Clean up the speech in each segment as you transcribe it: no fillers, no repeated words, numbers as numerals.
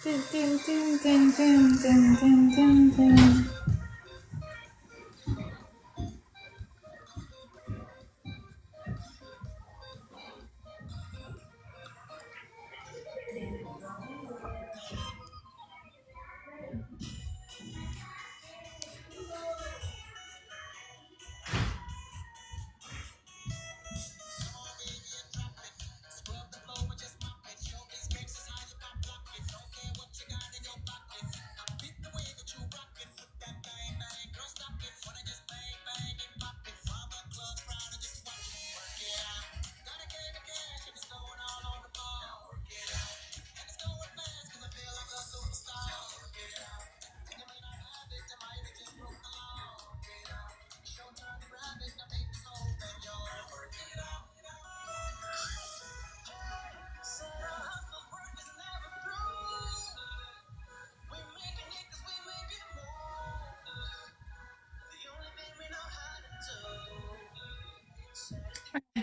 Tin, tin, tin, tin, tin, tin, tin, tin, tin.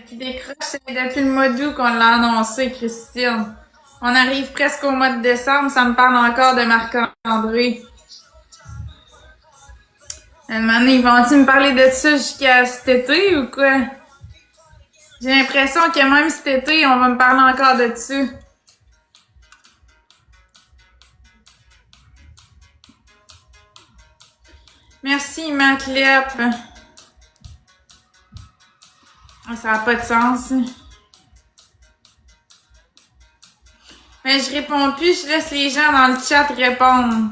Qui décroche, c'est depuis le mois d'août qu'on l'a annoncé, Christine. On arrive presque au mois de décembre, ça me parle encore de Marc-André. Ils vont-ils me parler de ça jusqu'à cet été ou quoi? J'ai l'impression que même cet été, on va me parler encore de dessus. Merci, Maclep. Ça n'a pas de sens. Mais je réponds plus, je laisse les gens dans le chat répondre.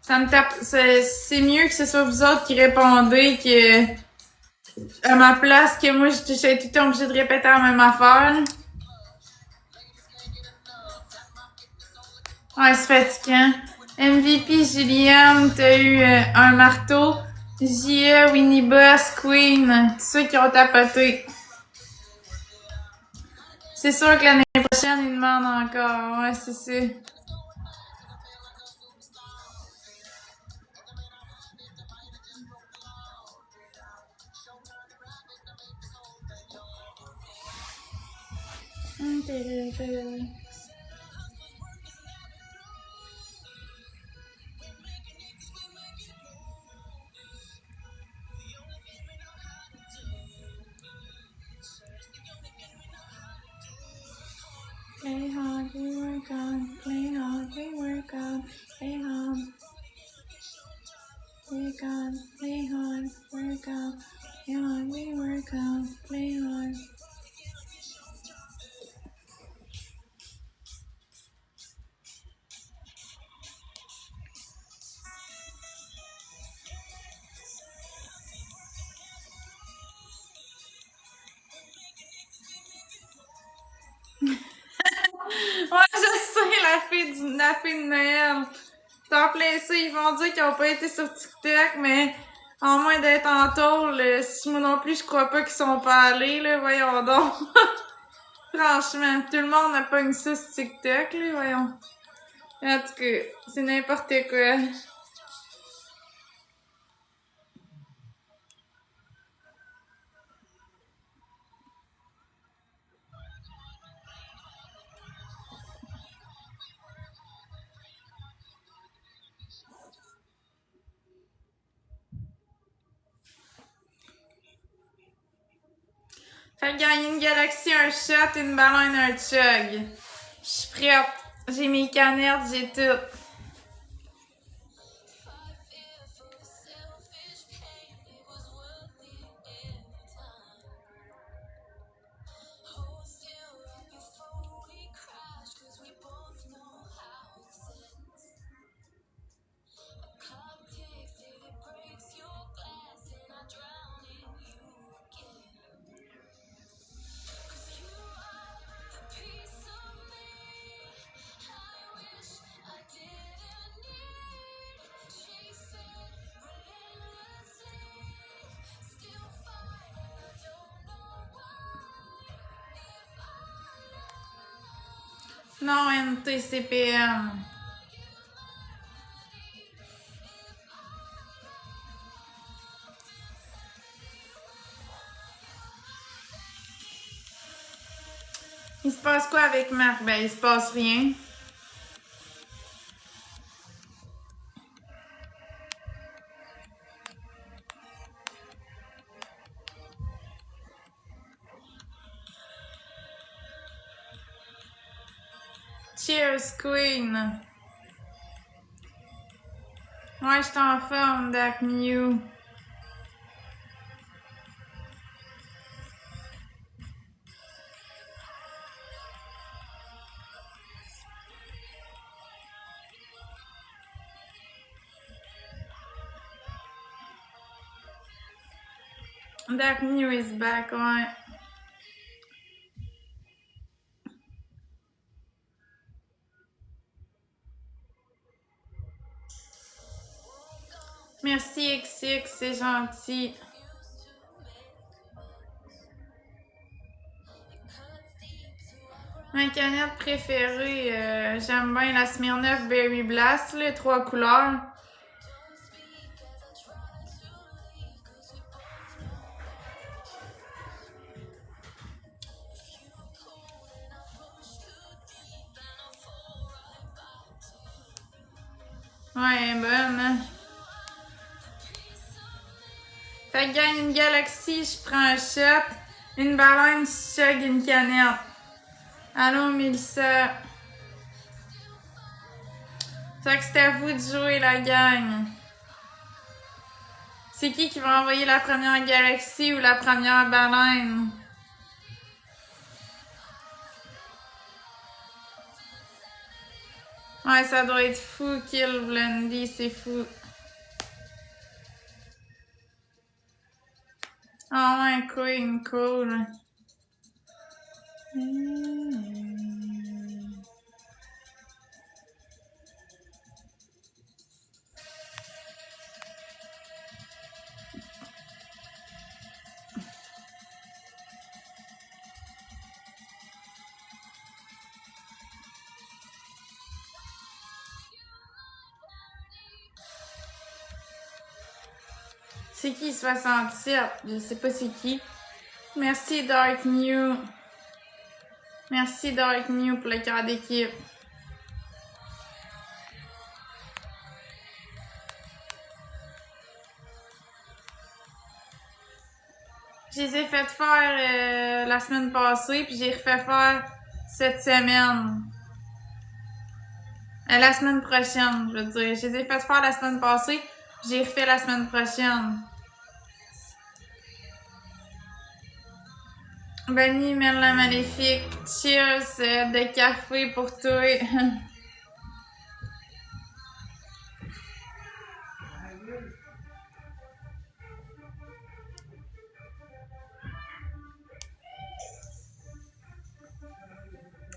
Ça me tape. C'est mieux que ce soit vous autres qui répondez que à ma place que moi je suis tout le temps obligée de répéter la même affaire. Ouais, c'est fatigant. MVP Juliane, t'as eu un marteau. J.E. Winnie Boss, Queen, tous ceux qui ont tapoté. C'est sûr que l'année prochaine, ils demandent encore. Ouais, c'est ça. Play hard, we work on. Play hard, we work on. Play hard. Work on. Play hard, work on. Play hard, we work on. Play hard. Ouais, je sais, la fille de Noël. C'est en plein ça, ils vont dire qu'ils ont pas été sur TikTok, mais en moins d'être en tôle, si moi non plus, je crois pas qu'ils sont pas allés, là, voyons donc. Franchement, tout le monde n'a pas une ça sur TikTok, là, voyons. En tout cas, c'est n'importe quoi. Fait gagner une galaxie, un shot, une baleine, un chug. Je suis prête. J'ai mes canettes, j'ai tout. Non, NTCPM. Il se passe quoi avec Marc? Ben, il se passe rien. Cheers, Queen. Ouais, je suis en forme, Dak Mew. Dak Mew is back, ouais. Merci XX, c'est gentil. Ma canette préférée, j'aime bien la Smirnoff Berry Blast, les 3 couleurs. Ouais, elle est bonne, hein? Fait que gagne une galaxie, je prends un shot. Une baleine, je chug une canette. Allô, Mélissa. Fait que c'est à vous de jouer, la gang. C'est qui va envoyer la première galaxie ou la première baleine? Ouais, ça doit être fou, Kill Blendy, c'est fou. Ah ouais, Queen, cool. C'est qui 67? Je sais pas c'est qui. Merci Dark Mew. Merci Dark Mew pour le cœur d'équipe. Je les ai fait faire la semaine passée, puis j'ai refait faire cette semaine. La semaine prochaine, je veux dire. Je les ai fait faire la semaine passée, puis j'ai refait la semaine prochaine. Bonne nuit, Merlin Maléfique. Cheers de café pour toi.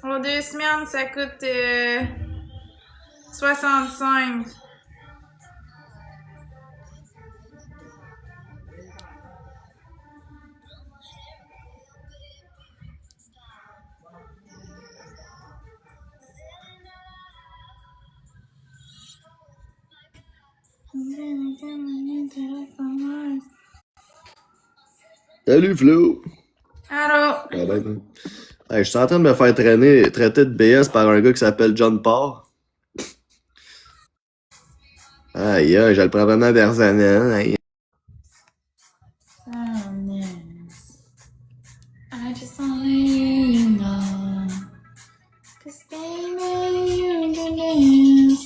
Aux 2 semaines, ça coûte 65. Salut Flo! Allô? Ah ben, hey, je suis en train de me faire traiter de BS par un gars qui s'appelle John Paul. Aïe, je le prends vraiment personnel. Aïe. I just wanna you know. 'Cause baby, you're the dance.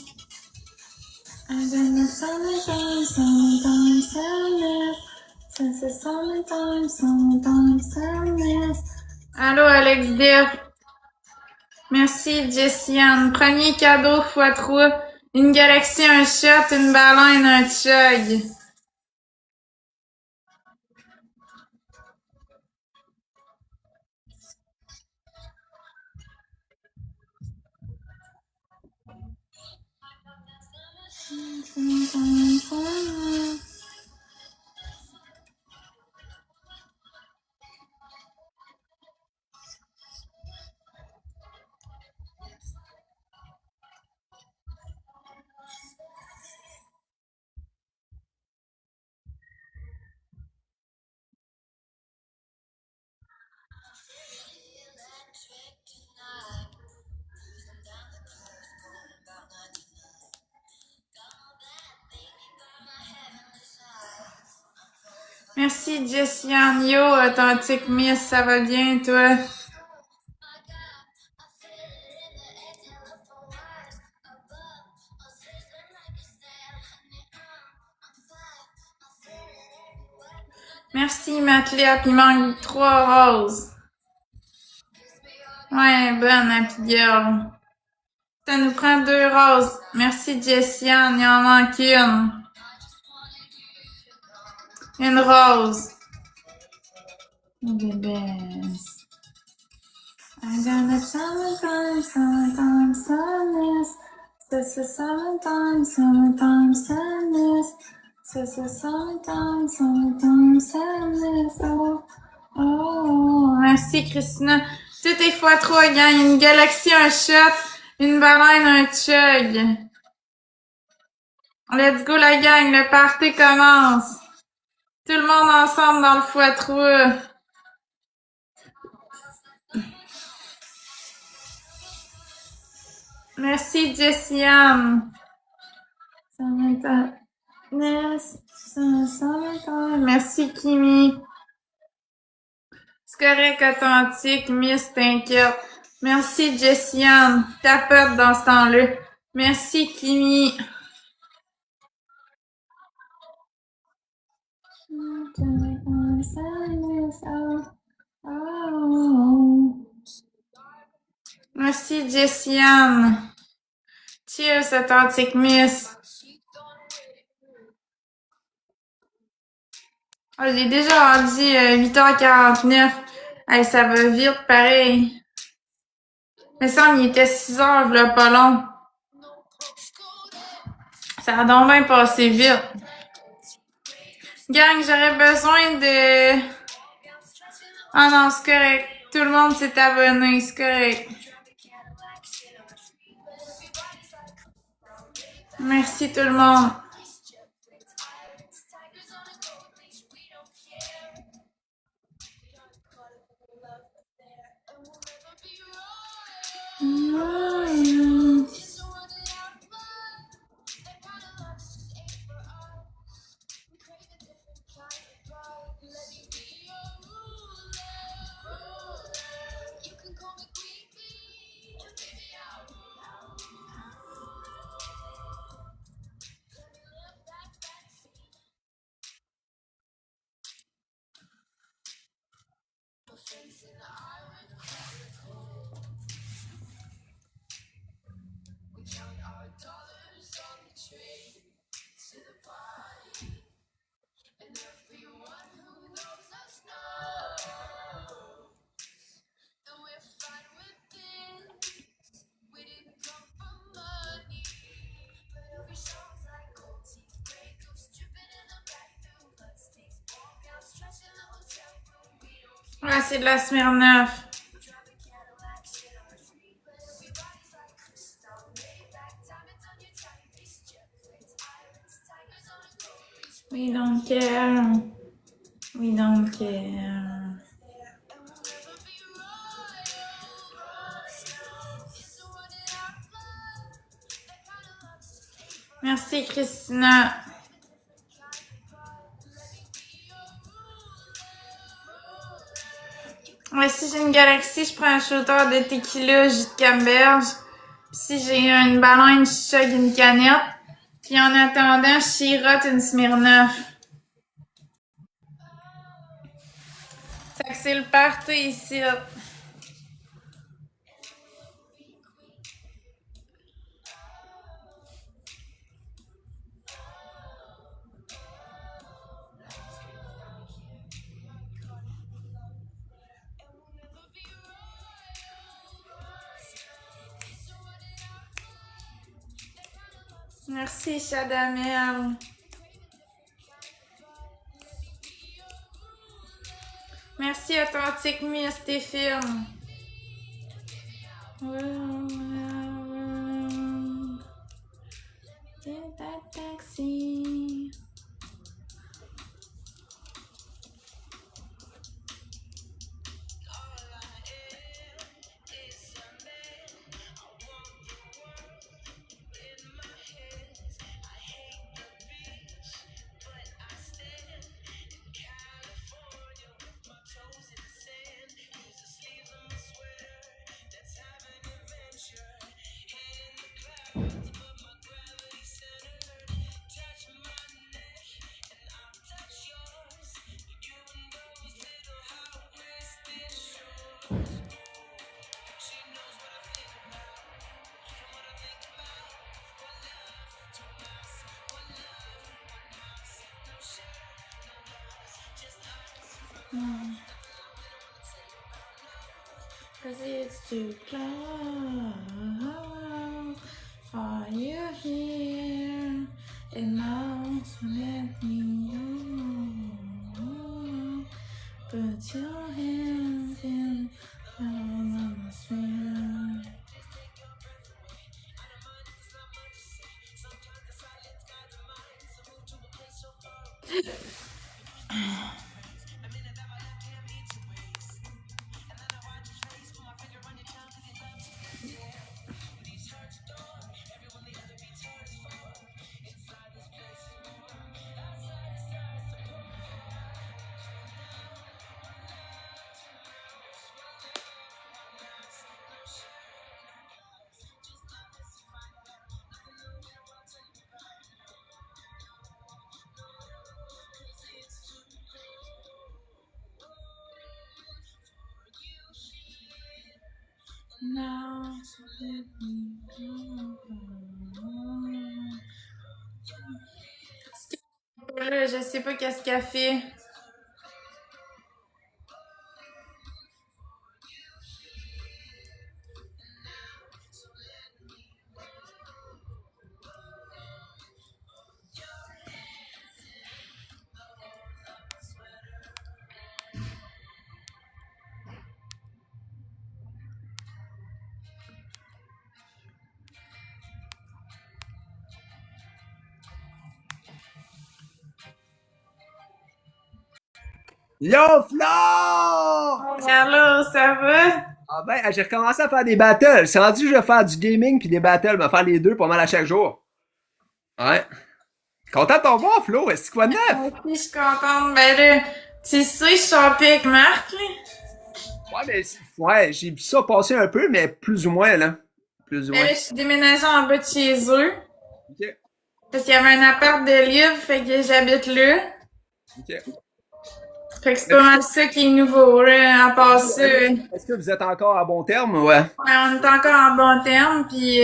I don't know sometimes, sadness. Since it's sadness. Allô, Alex Def. Merci, Jessiane. Premier cadeau x3. Une galaxie, un shot, une baleine, un chug. Merci, Jessiane. Yo, Authentique Miss, ça va bien, toi? Merci, Mathlep. Il manque 3 roses. Ouais, bonne, Happy Girl. Ça nous prend 2 roses. Merci, Jessiane. Il en manque une. Une rose. The best. I got a summertime, summertime sadness. Summertime, summertime sadness. Summertime, summertime sadness. Oh, oh. Merci, Christina. Tout est x3, gang. Une galaxie, un shot. Une baleine, un chug. Let's go, la gang. Le party commence. Tout le monde ensemble dans le x3. Merci, Jessiane. Merci, Kimi. C'est correct, authentique. Miss, t'inquiète. Merci, Jessiane. Tapote dans ce temps-là. Merci, Kimi. Merci, Jessiane. Cheers, authentique Miss. Oh, j'ai déjà rendu 8h49. Hey, ça va vite, pareil. Il me semble qu'il était 6h, là, pas long. Ça a donc bien passé vite. Gang, j'aurais besoin de... Ah non, c'est correct. Tout le monde s'est abonné, c'est correct. Merci tout le monde. Ouais, c'est de la Smirnoff. We don't care. We don't care. Merci, Christina. Ouais, si j'ai une galaxie, je prends un shooter de tequila, jus de camberge. Puis si j'ai une baleine, je chug une canette. Puis en attendant, je sirote une Smirnoff. Fait que c'est le party ici. Merci, Chadamel. Merci, Authentique Miss, tes films. Get that taxi. 'Cause it's too close for you here. And now let me know. Put your hands in my sphere. Now let me go. Là, je sais pas qu'est-ce qu'elle fait. Yo, Flo! Allô, ça va? Ah ben, j'ai recommencé à faire des battles. C'est rendu que je vais faire du gaming puis des battles. Je vais faire les deux pas mal à chaque jour. Ouais. Content de ton voir, Flo. Est-ce que quoi de neuf? Moi aussi, je suis contente. Ben là, tu sais, je suis en paix avec Marc, là. Ouais, mais ouais, j'ai vu ça passer un peu, mais plus ou moins, là. Plus ou Ben moins. là, je suis déménagée en bas de chez eux. Ok. Parce qu'il y avait un appart de libre, fait que j'habite là. Ok. Fait que c'est pas mal ça qui est nouveau, là. À part ça, Est-ce que vous êtes encore à bon terme? Ouais. on est encore en bon terme, pis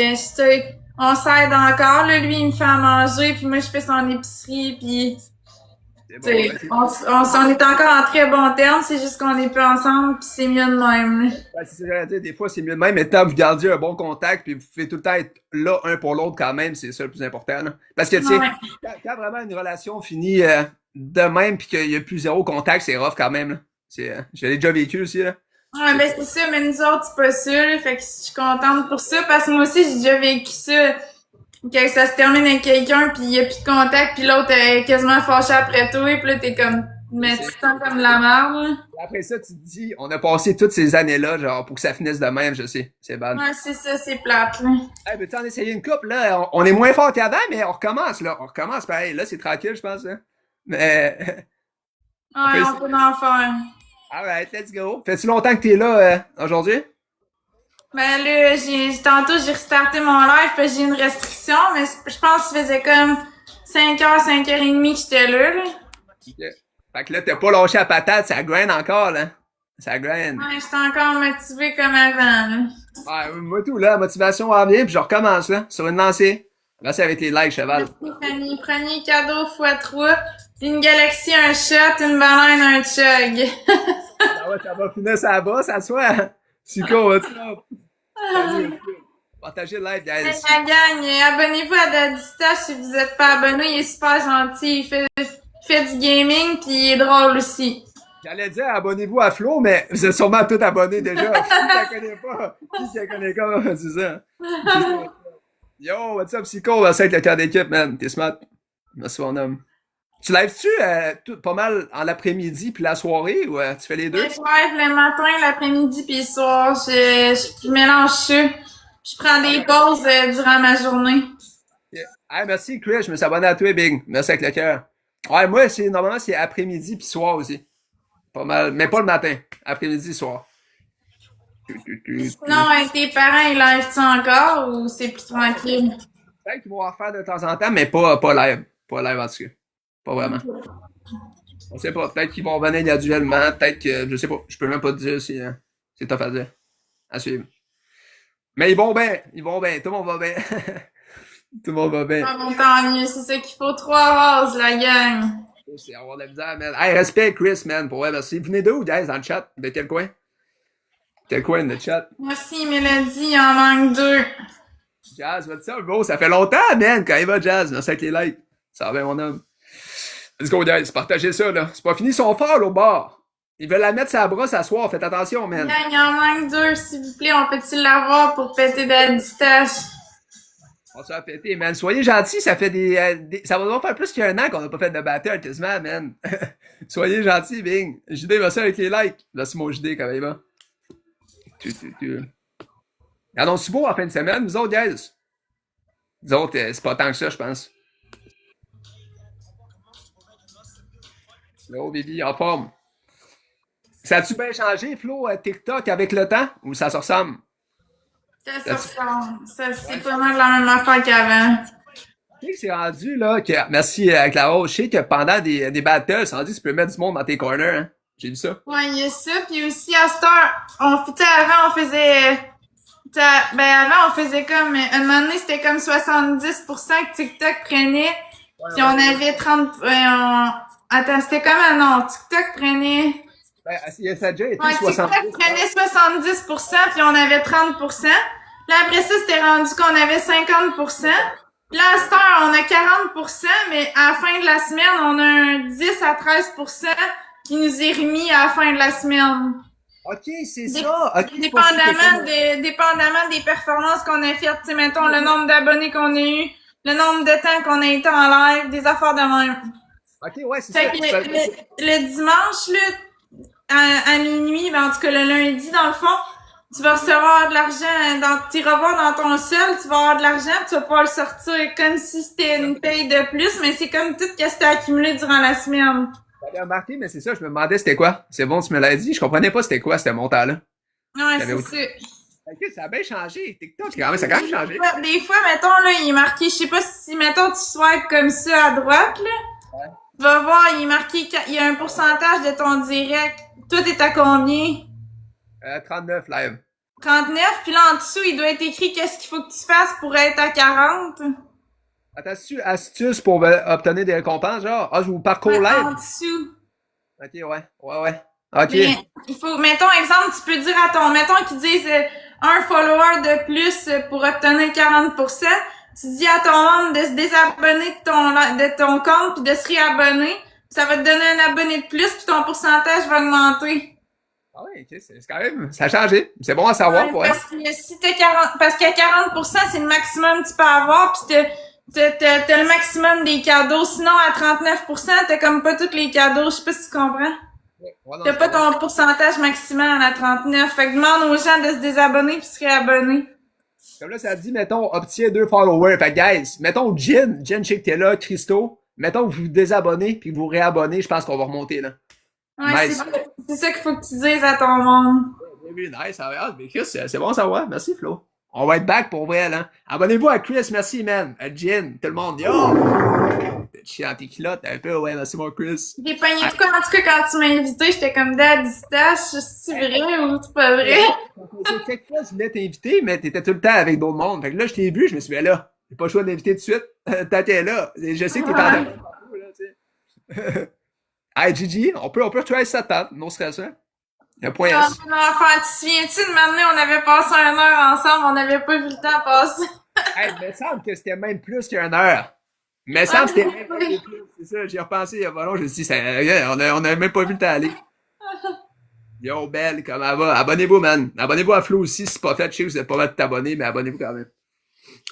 on s'aide encore, là. Lui, il me fait à manger, puis moi, je fais son épicerie, pis C'est bon. t'sais, Ben, on est encore en très bon terme, c'est juste qu'on est plus ensemble, pis c'est mieux de même, là. c'est ça que j'allais dire. Des fois, c'est mieux de même, mais tant que vous gardiez un bon contact, puis vous pouvez tout le temps être là un pour l'autre quand même, c'est ça le plus important, là. Parce que, tu sais, Ouais. quand vraiment une relation finit de même, puis qu'il y a plus zéro contact, c'est rough quand même, là. Je l'ai déjà vécu aussi, là. Ouais, ben c'est ça, mais nous autres, c'est pas ça, là. Fait que je suis contente pour ça, parce que moi aussi, j'ai déjà vécu ça. Que ça se termine avec quelqu'un, pis y a plus de contact, pis l'autre est quasiment fâché après toi, pis là, t'es comme, mais tu te sens comme de la merde, là. Après ça, tu te dis, on a passé toutes ces années-là, genre, pour que ça finisse de même, je sais. C'est bad. Ouais, c'est ça, c'est plate, là. Hey, peux-tu en essayer une coupe, là? On est moins fort qu'avant, mais on recommence, là. On recommence, pareil. Là, c'est tranquille, je pense, hein. Mais, Ouais, on peut en faire. alright, let's go. Fait-tu longtemps que t'es là, aujourd'hui? Ben là, tantôt, j'ai restarté mon live, pis j'ai une restriction, mais je pense que ça faisait comme 5h, 5h30 que j'étais là, là. Ok. Fait que là, t'as pas lâché la patate, ça grind encore, là. Ça grind. Ouais, j'étais encore motivée comme avant, là. Ouais, moi tout, là, la motivation va bien, puis je recommence, là, sur une lancée. Merci avec les likes, cheval. Merci, Fanny. Premier cadeau x3. Une galaxie, un shot, une banane, un chug. Ah ouais, ça va finir ça bas, ça soit. Chico, what's up? Salut. Partagez le live, Hey, guys. la gang, abonnez-vous à Daddy si vous êtes pas abonné. Il est super gentil. Il fait du gaming, puis il est drôle aussi. J'allais dire abonnez-vous à Flo, mais vous êtes sûrement tous abonnés déjà. Qui ne connaît pas? Qui ne connaît pas? C'est ça. Yo, what's up, Psycho? Merci avec le cœur d'équipe, man. T'es smart. Merci, mon homme. Tu lives-tu pas mal en l'après-midi puis la soirée ou tu fais les deux? Je live le matin, l'après-midi, puis le soir. Je mélange ça. Je prends des pauses durant ma journée. Yeah. Hey, merci, Chris. Je me suis abonné à toi, Big. Merci avec le cœur. Ouais, moi, normalement, c'est après-midi puis soir aussi. Pas mal. Mais pas le matin. Après-midi, soir. Sinon, avec tes parents, ils live-tu encore ou c'est plus tranquille? Peut-être qu'ils vont en faire de temps en temps, mais pas live. Pas live en tout cas. Pas vraiment. On sait pas. Peut-être qu'ils vont revenir graduellement. Peut-être que. Je sais pas. Je peux même pas te dire si c'est tough à dire. À suivre. Mais ils vont bien. Ils vont bien. Tout le monde va bien. Tout le monde va bien. Ah bon, tant mieux. C'est ça qu'il faut. 3 vases, la gang. C'est avoir de la misère, man. Hey, respect, Chris, man, pour vrai, merci. Vous venez d'où, guys, dans le chat? De quel coin? Quel coin de chat? Moi aussi, Mélodie, il en manque 2. Jazz, what's up, bro? Ça fait longtemps, man, quand il va, Jazz. Merci avec les likes. Ça va bien, mon homme. Let's go, guys. Partagez ça, là. C'est pas fini, ils sont forts, au bord. Ils veulent la mettre sur la brosse à soir. Faites attention, man. Il en manque 2, s'il vous plaît. On peut-tu l'avoir pour péter de la distache? On se fait péter, man. Soyez gentils, ça fait ça va nous faire plus qu'un an qu'on n'a pas fait de battle, quasiment, man. Soyez gentils, Bing. JD, merci avec les likes. Là, c'est mon JD, quand même. Annonce beau en fin de semaine, nous autres, guys. Nous autres, c'est pas tant que ça, je pense. Là, baby, en forme. Ça a-tu bien changé, Flo, TikTok avec le temps? Ou ça se ressemble? Ça, c'est pas mal la même affaire qu'avant. Je sais que c'est rendu, là, que, merci, Clara, je sais que pendant des battles, c'est rendu que tu peux mettre du monde dans tes corners, hein. J'ai vu ça. Ouais, il y a ça, puis aussi, à cette heure, avant, on faisait, avant, on faisait comme, un moment donné, c'était comme 70% que TikTok prenait, puis on avait 30, attends, c'était comment, non, TikTok prenait, Ben, ça a déjà été ouais, 70. TikTok prenait 70%, puis on avait 30%. Là, après ça, c'était rendu qu'on avait 50%. Là, à cette heure, on a 40%, mais à la fin de la semaine, on a un 10 à 13% qui nous est remis à la fin de la semaine. Ok, c'est ça. Ok, Dépendamment des performances qu'on a faites, tu sais, mettons, le nombre d'abonnés qu'on a eu, le nombre de temps qu'on a été en live, des affaires de même. Ok, ouais, c'est Fait ça. que le dimanche, là, à minuit, ben, en tout cas, le lundi, dans le fond, tu vas recevoir de l'argent, tu iras voir dans ton sol, tu vas avoir de l'argent, tu vas pouvoir le sortir comme si c'était une paye de plus, mais c'est comme tout ce que t'as accumulé durant la semaine. J'avais remarqué, mais c'est ça, je me demandais c'était quoi. C'est bon, tu me l'as dit, je comprenais pas c'était quoi, ce montant-là. Ouais, J'avais c'est ça. Ok, ça a bien changé. TikTok, ça a quand même changé. Des fois, mettons, là, il est marqué, je sais pas si, mettons, tu swipes comme ça à droite, là. Ouais. Tu vas voir, il est marqué, il y a un pourcentage de ton direct. Toi, t'es à combien? 39 live. 39, puis là, en dessous, il doit être écrit qu'est-ce qu'il faut que tu fasses pour être à 40. Attends-tu astuce pour obtenir des récompenses, genre? Ah, je vous parcours En live. dessous. Ok, ouais. Ok. Mais, il faut, mettons, exemple, tu peux dire à ton, mettons qu'ils disent un follower de plus pour obtenir 40%. Tu dis à ton membre de se désabonner de ton compte puis de se réabonner. Ça va te donner un abonné de plus puis ton pourcentage va augmenter. Ah ouais, ok, c'est quand même, ça a changé. C'est bon à savoir, ouais. Parce que si t'as 40, parce qu'à 40%, c'est le maximum que tu peux avoir puis t'as le maximum des cadeaux. Sinon, à 39%, t'as comme pas tous les cadeaux. Je sais pas si tu comprends. Ouais, T'as pas ton pourcentage maximal à 39. Fait que demande aux gens de se désabonner puis se réabonner. Comme là, ça dit, mettons, obtient 2 followers. Fait que, guys, mettons, Jen, je sais que t'es là, Christo. Mettons que vous vous désabonnez puis que vous réabonnez, je pense qu'on va remonter, là. Ouais, Nice. c'est ça qu'il faut que tu dises à ton monde. Oui, nice, ça va. Mais Chris, c'est bon à savoir. Merci, Flo. On va être back pour vrai, là. Abonnez-vous à Chris, merci, man. À Jen, tout le monde. Yo! T'es chiant dans tes culottes, un peu, ouais, merci, mon Chris. J'ai pogné de quoi, en tout cas, quand tu m'as invité, j'étais comme Daddy Stache, c'est vrai ou c'est pas vrai? Quelques fois, je voulais t'inviter, mais t'étais tout le temps avec d'autres mondes. Fait que là, je t'ai vu, je me suis dit, ben là, j'ai pas le choix d'inviter tout de suite. T'étais là. Je sais que t'es en train de... Hey, Gigi, on peut try cette table, non stress, hein? Un point S. Tu te souviens-tu de m'amener, on avait passé 1 heure ensemble, on n'avait pas vu le temps passer. Hey, il me semble que c'était même plus qu'une heure. Il me semble que c'était même plus. C'est ça, j'y ai repensé il y a pas longtemps, je me suis dit, on a même pas vu le temps aller. Yo, belle, comment elle va? Abonnez-vous, man. Abonnez-vous à Flo aussi, si c'est pas fait, je sais que vous êtes pas mal de t'abonner, mais abonnez-vous quand même.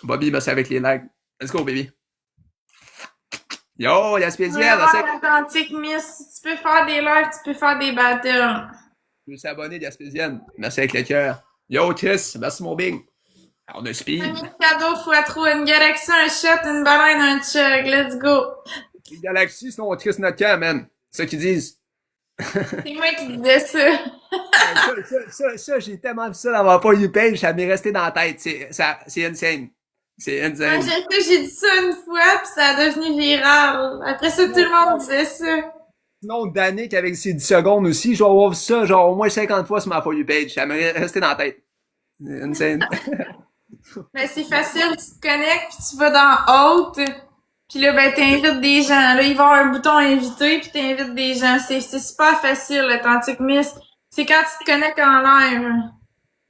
Bobby, merci avec les likes. Let's go, baby. Yo, Yaspédia, Vraiment authentique, Miss. Si tu peux faire des lives, tu peux faire des battles. Je me suis abonné d'Aspésienne. Merci avec le cœur. Yo, Chris, merci mon bing. On a speed. Un cadeau x3, une galaxie, un shot, une baleine, un chug. Let's go. Les galaxies, sinon on trisse notre camp, man. C'est ça qu'ils disent. C'est moi qui disais ça. Ça, j'ai tellement vu ça dans ma For You page, ça m'est resté dans la tête. C'est insane. C'est Moi, insane. je sais, j'ai dit ça une fois, pis ça a devenu viral. Après ça, tout le monde disait ça. Sinon, Danick avec ses 10 secondes aussi, je vais avoir vu ça genre au moins 50 fois sur ma For You page. Ça m'est resté dans la tête. C'est insane. Ben, c'est facile, tu te connectes, puis tu vas dans Haute, puis Puis là, ben, t'invites des gens. Là, il va y avoir un bouton inviter, puis t'invites des gens. C'est super facile, l'Authentic Miss. C'est quand tu te connectes en live.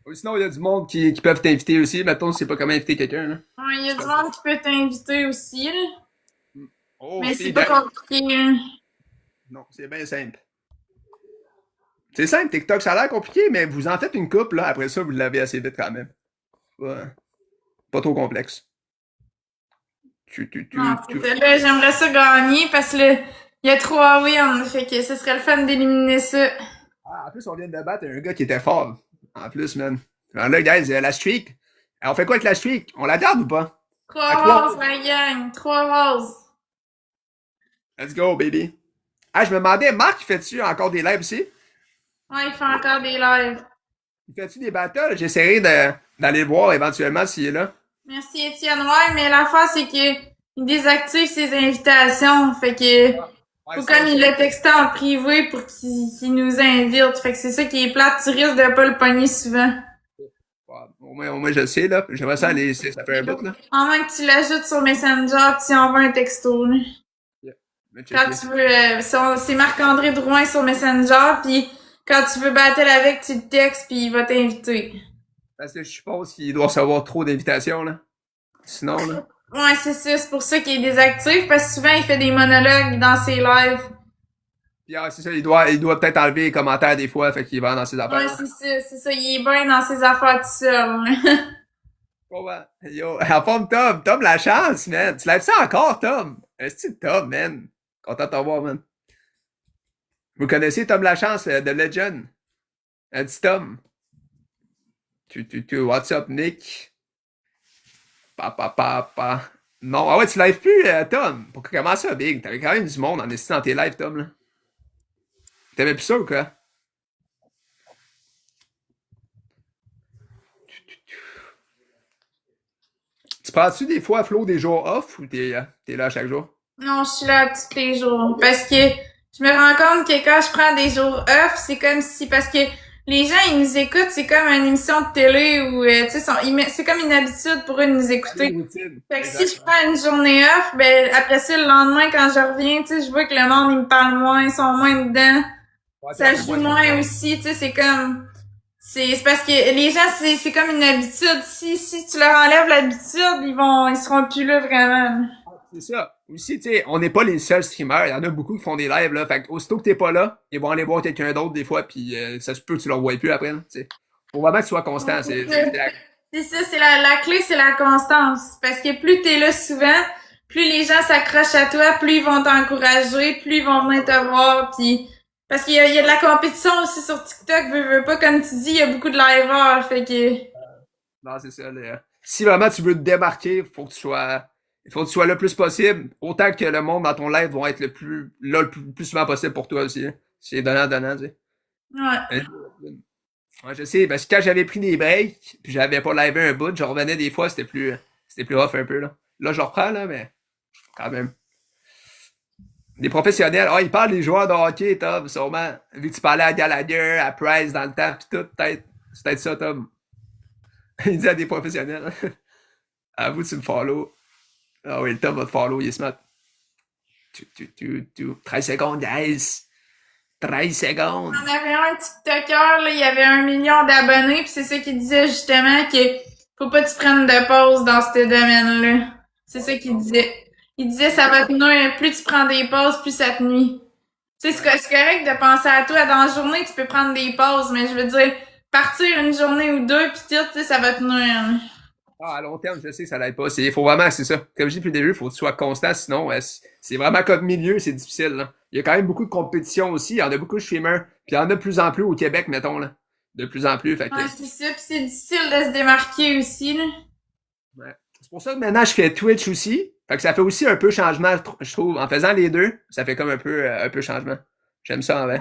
Ou sinon, il y a du monde qui peuvent t'inviter aussi. Mettons, tu sais pas comment inviter quelqu'un, là. Ouais, il y a du monde qui peut t'inviter aussi, là. Oh, Mais c'est pas compliqué, là. Non, c'est bien simple. C'est simple, TikTok, ça a l'air compliqué, mais vous en faites une couple, là. Après ça, vous l'avez assez vite quand même. Ouais. Pas trop complexe. Non, là, j'aimerais ça gagner parce que là, il y a 3 wins. Fait que ce serait le fun d'éliminer ça. Ah, en plus, on vient de battre un gars qui était fort. En plus, man. Alors là, guys, la streak. Alors, on fait quoi avec la streak? On la garde ou pas? 3 roses, la gang. 3 roses. Let's go, baby. Ah, je me demandais, Marc, fais-tu encore des lives aussi? Ouais, il fait encore des lives. Il fait-tu des battles? J'essaierai d'aller le voir éventuellement s'il est là. Merci Étienne. Ouais, mais l'affaire, c'est qu'il désactive ses invitations. Fait que Ouais, faut comme il l'a texté en privé pour qu'il nous invite. Fait que c'est ça qui est plate. Tu risques de pas le pogner souvent. Ouais, au moins, je le sais, là. J'aimerais ça aller, ça fait un bout, là. En moins que tu l'ajoutes sur Messenger pis tu envoies un texto, là. Quand tu veux, c'est Marc-André Drouin sur Messenger, puis quand tu veux battle avec, tu le textes, puis il va t'inviter. Parce que je suppose qu'il doit recevoir trop d'invitations, là. Sinon, là. Ouais, c'est ça, c'est pour ça qu'il est désactif, parce que souvent il fait des monologues dans ses lives. Puis c'est ça, il doit peut-être enlever les commentaires des fois, fait qu'il va dans ses affaires. Ouais, c'est ça, il est bien dans ses affaires tout seul. Ouais. Yo, en forme, Tom. Tom, la chance, man. Tu lèves ça encore, Tom? Est-ce que Tom, man? Content de te voir, man. Vous connaissez Tom Lachance, de Legend? Un petit Tom. What's up, Nick? Pa. Non, ah ouais, tu lives plus, Tom. Comment ça, Big? T'avais quand même du monde en esti dans tes lives, Tom, là. T'aimais plus ça ou quoi? Tu prends-tu des fois, Flo, des jours off ou t'es là chaque jour? Non, je suis là tous les jours. Parce que je me rends compte que quand je prends des jours off, c'est comme si... Parce que les gens, ils nous écoutent, c'est comme une émission de télé où, tu sais, c'est comme une habitude pour eux de nous écouter. Fait que si je prends une journée off, ben après ça, le lendemain, quand je reviens, tu sais, je vois que le monde, il me parle moins, ils sont moins dedans. Ouais, ça joue moins aussi, tu sais, c'est comme... C'est parce que les gens, c'est comme une habitude. Si tu leur enlèves l'habitude, ils seront plus là vraiment. C'est ça. Aussi, tu sais, on n'est pas les seuls streamers. Il y en a beaucoup qui font des lives, là. Fait que aussitôt que t'es pas là, ils vont aller voir quelqu'un d'autre des fois, puis ça se peut que tu leur vois plus après, tu sais. Faut vraiment que tu sois constant. C'est ça, c'est la clé, c'est la constance. Parce que plus t'es là souvent, plus les gens s'accrochent à toi, plus ils vont t'encourager, plus ils vont venir te voir, puis... Parce qu'il y a de la compétition aussi sur TikTok, veux pas, comme tu dis, il y a beaucoup de liveurs, fait que... Non, c'est ça, là. Si vraiment tu veux te démarquer, il faut que tu sois là le plus possible, autant que le monde dans ton live vont être le plus souvent possible pour toi aussi. Hein. C'est donnant, tu sais. Ouais. Ouais, je sais, parce que quand j'avais pris des breaks, puis j'avais pas livé un bout, je revenais des fois, c'était plus rough un peu, là. Là, je reprends, là, mais quand même. Des professionnels, ils parlent des joueurs de hockey, Tom, sûrement. Vu que tu parlais à Gallagher, à Price dans le temps, pis tout, peut-être. C'est peut-être ça, Tom. Il dit à des professionnels. Avoue, tu me follow. Ah oui, le Tom va te follow, il est smart. 13 secondes, guys. 13 secondes. On avait un TikToker, là, il y avait 1 million d'abonnés, pis c'est ça qu'il disait justement que faut pas que tu prennes de pause dans ce domaine-là. C'est ça qu'il disait. Il disait ça va te nuire, plus tu prends des pauses, plus ça te nuit. Tu sais, c'est correct de penser à toi. Dans la journée, tu peux prendre des pauses, mais je veux dire, partir une journée ou deux, pis tout, tu sais, ça va te nuire. À long terme, je sais que ça l'aide pas. Faut vraiment, c'est ça. Comme je dis depuis le début, faut que tu sois constant, sinon, c'est vraiment comme milieu, c'est difficile, là. Il y a quand même beaucoup de compétition aussi. Il y en a beaucoup de streamers. Puis il y en a de plus en plus au Québec, mettons, là. De plus en plus, fait que... Ouais, c'est ça. Pis c'est difficile de se démarquer aussi, là. Ouais. C'est pour ça que maintenant, je fais Twitch aussi. Fait que ça fait aussi un peu changement, je trouve. En faisant les deux, ça fait comme un peu changement. J'aime ça, en vrai.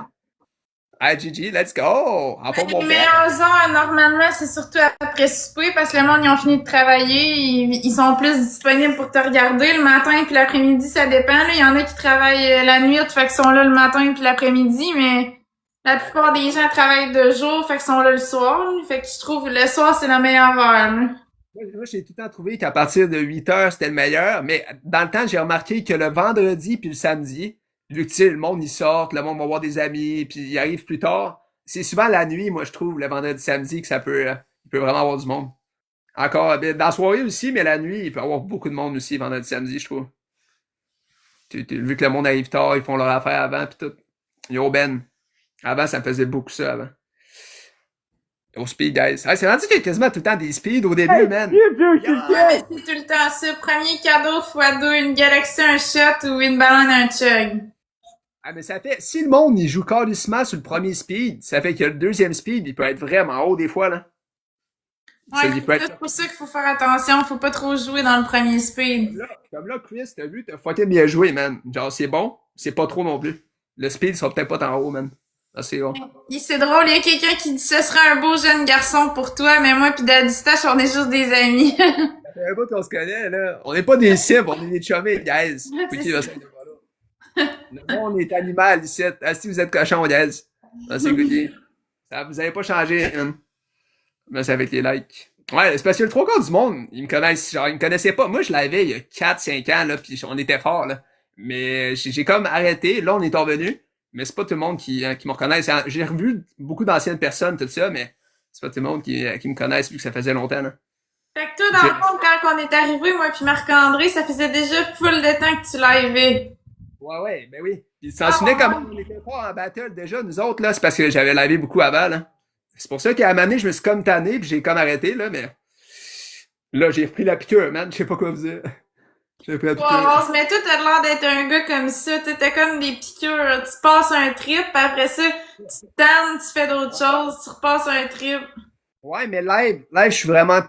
Hey, Gigi, let's go! En Les meilleures heures, normalement, c'est surtout après souper, parce que le monde, ils ont fini de travailler, ils sont plus disponibles pour te regarder le matin puis l'après-midi, ça dépend, là. Il y en a qui travaillent la nuit, fait qu'ils sont là le matin puis l'après-midi, mais la plupart des gens travaillent de jour, fait qu'ils sont là le soir, là. Fait que je trouve le soir, c'est la meilleure heure, là. Moi, j'ai tout le temps trouvé qu'à partir de 8 heures, c'était le meilleur, mais dans le temps, j'ai remarqué que le vendredi puis le samedi, vu que tu sais, le monde, il sort, le monde va voir des amis, puis il arrive plus tard, c'est souvent la nuit, moi, je trouve, le vendredi, samedi, que il peut vraiment avoir du monde. Encore, ben, dans la soirée aussi, mais la nuit, il peut y avoir beaucoup de monde aussi, vendredi, samedi, je trouve. Vu que le monde arrive tard, ils font leur affaire avant, puis tout. Yo, Ben. Avant, ça me faisait beaucoup ça, avant. Au speed, guys. Ah, c'est rendu qu'il y a quasiment tout le temps des speeds au début, man. Ouais, mais c'est tout le temps ça. Premier cadeau fois deux, une galaxie, un shot ou une ballonne, un chug. Ah, mais ça fait, si le monde, il joue carrément sur le premier speed, ça fait que le deuxième speed, il peut être vraiment haut des fois, là. Ça, Ouais, il peut c'est être, pour ça qu'il faut faire attention. Faut pas trop jouer dans le premier speed. comme là, Chris, t'as vu, t'as fucking bien joué, man. Genre, c'est bon, c'est pas trop non plus. Le speed sera peut-être pas tant haut, man. Ah, c'est bon. C'est drôle, il y a quelqu'un qui dit ce serait un beau jeune garçon pour toi, mais moi pis Daddy Stache, on est juste des amis. Ça fait un bout qu'on se connaît, là. On n'est pas des cibles, on est des chummés, guys. C'est Puis qui ça. va s'être là? Le monde est animal ici. Ah, si vous êtes cochon, guys. Ah, c'est goûté. Ça, vous avez pas changé, man. Mais c'est avec les likes. Ouais, c'est parce que le trois quarts du monde, ils me connaissent. Genre, ils me connaissaient pas. Moi, je l'avais il y a 4-5 ans, là, pis on était fort, là. Mais j'ai comme arrêté. Là, on est revenu. Mais c'est pas tout le monde qui me reconnaît. J'ai revu beaucoup d'anciennes personnes, tout ça, mais c'est pas tout le monde qui me connaisse vu que ça faisait longtemps, là. Fait que toi, dans le fond, quand on est arrivé, moi puis Marc-André, ça faisait déjà full de temps que tu l'avais. Ouais, ben oui. Puis tu t'en souvenais comment on était fort en battle déjà, nous autres, là. C'est parce que j'avais lavé beaucoup avant, là. C'est pour ça qu'à un moment donné, je me suis comme tanné, puis j'ai comme arrêté, là, mais là, j'ai repris la piqûre, man. Je sais pas quoi vous dire. J'ai repris la piqûre. Mais toi, t'as l'air d'être un gars comme ça. T'as comme des piqûres. Tu passes un trip, puis après ça, tu te tannes, tu fais d'autres choses, tu repasses un trip. Ouais, mais live, je suis vraiment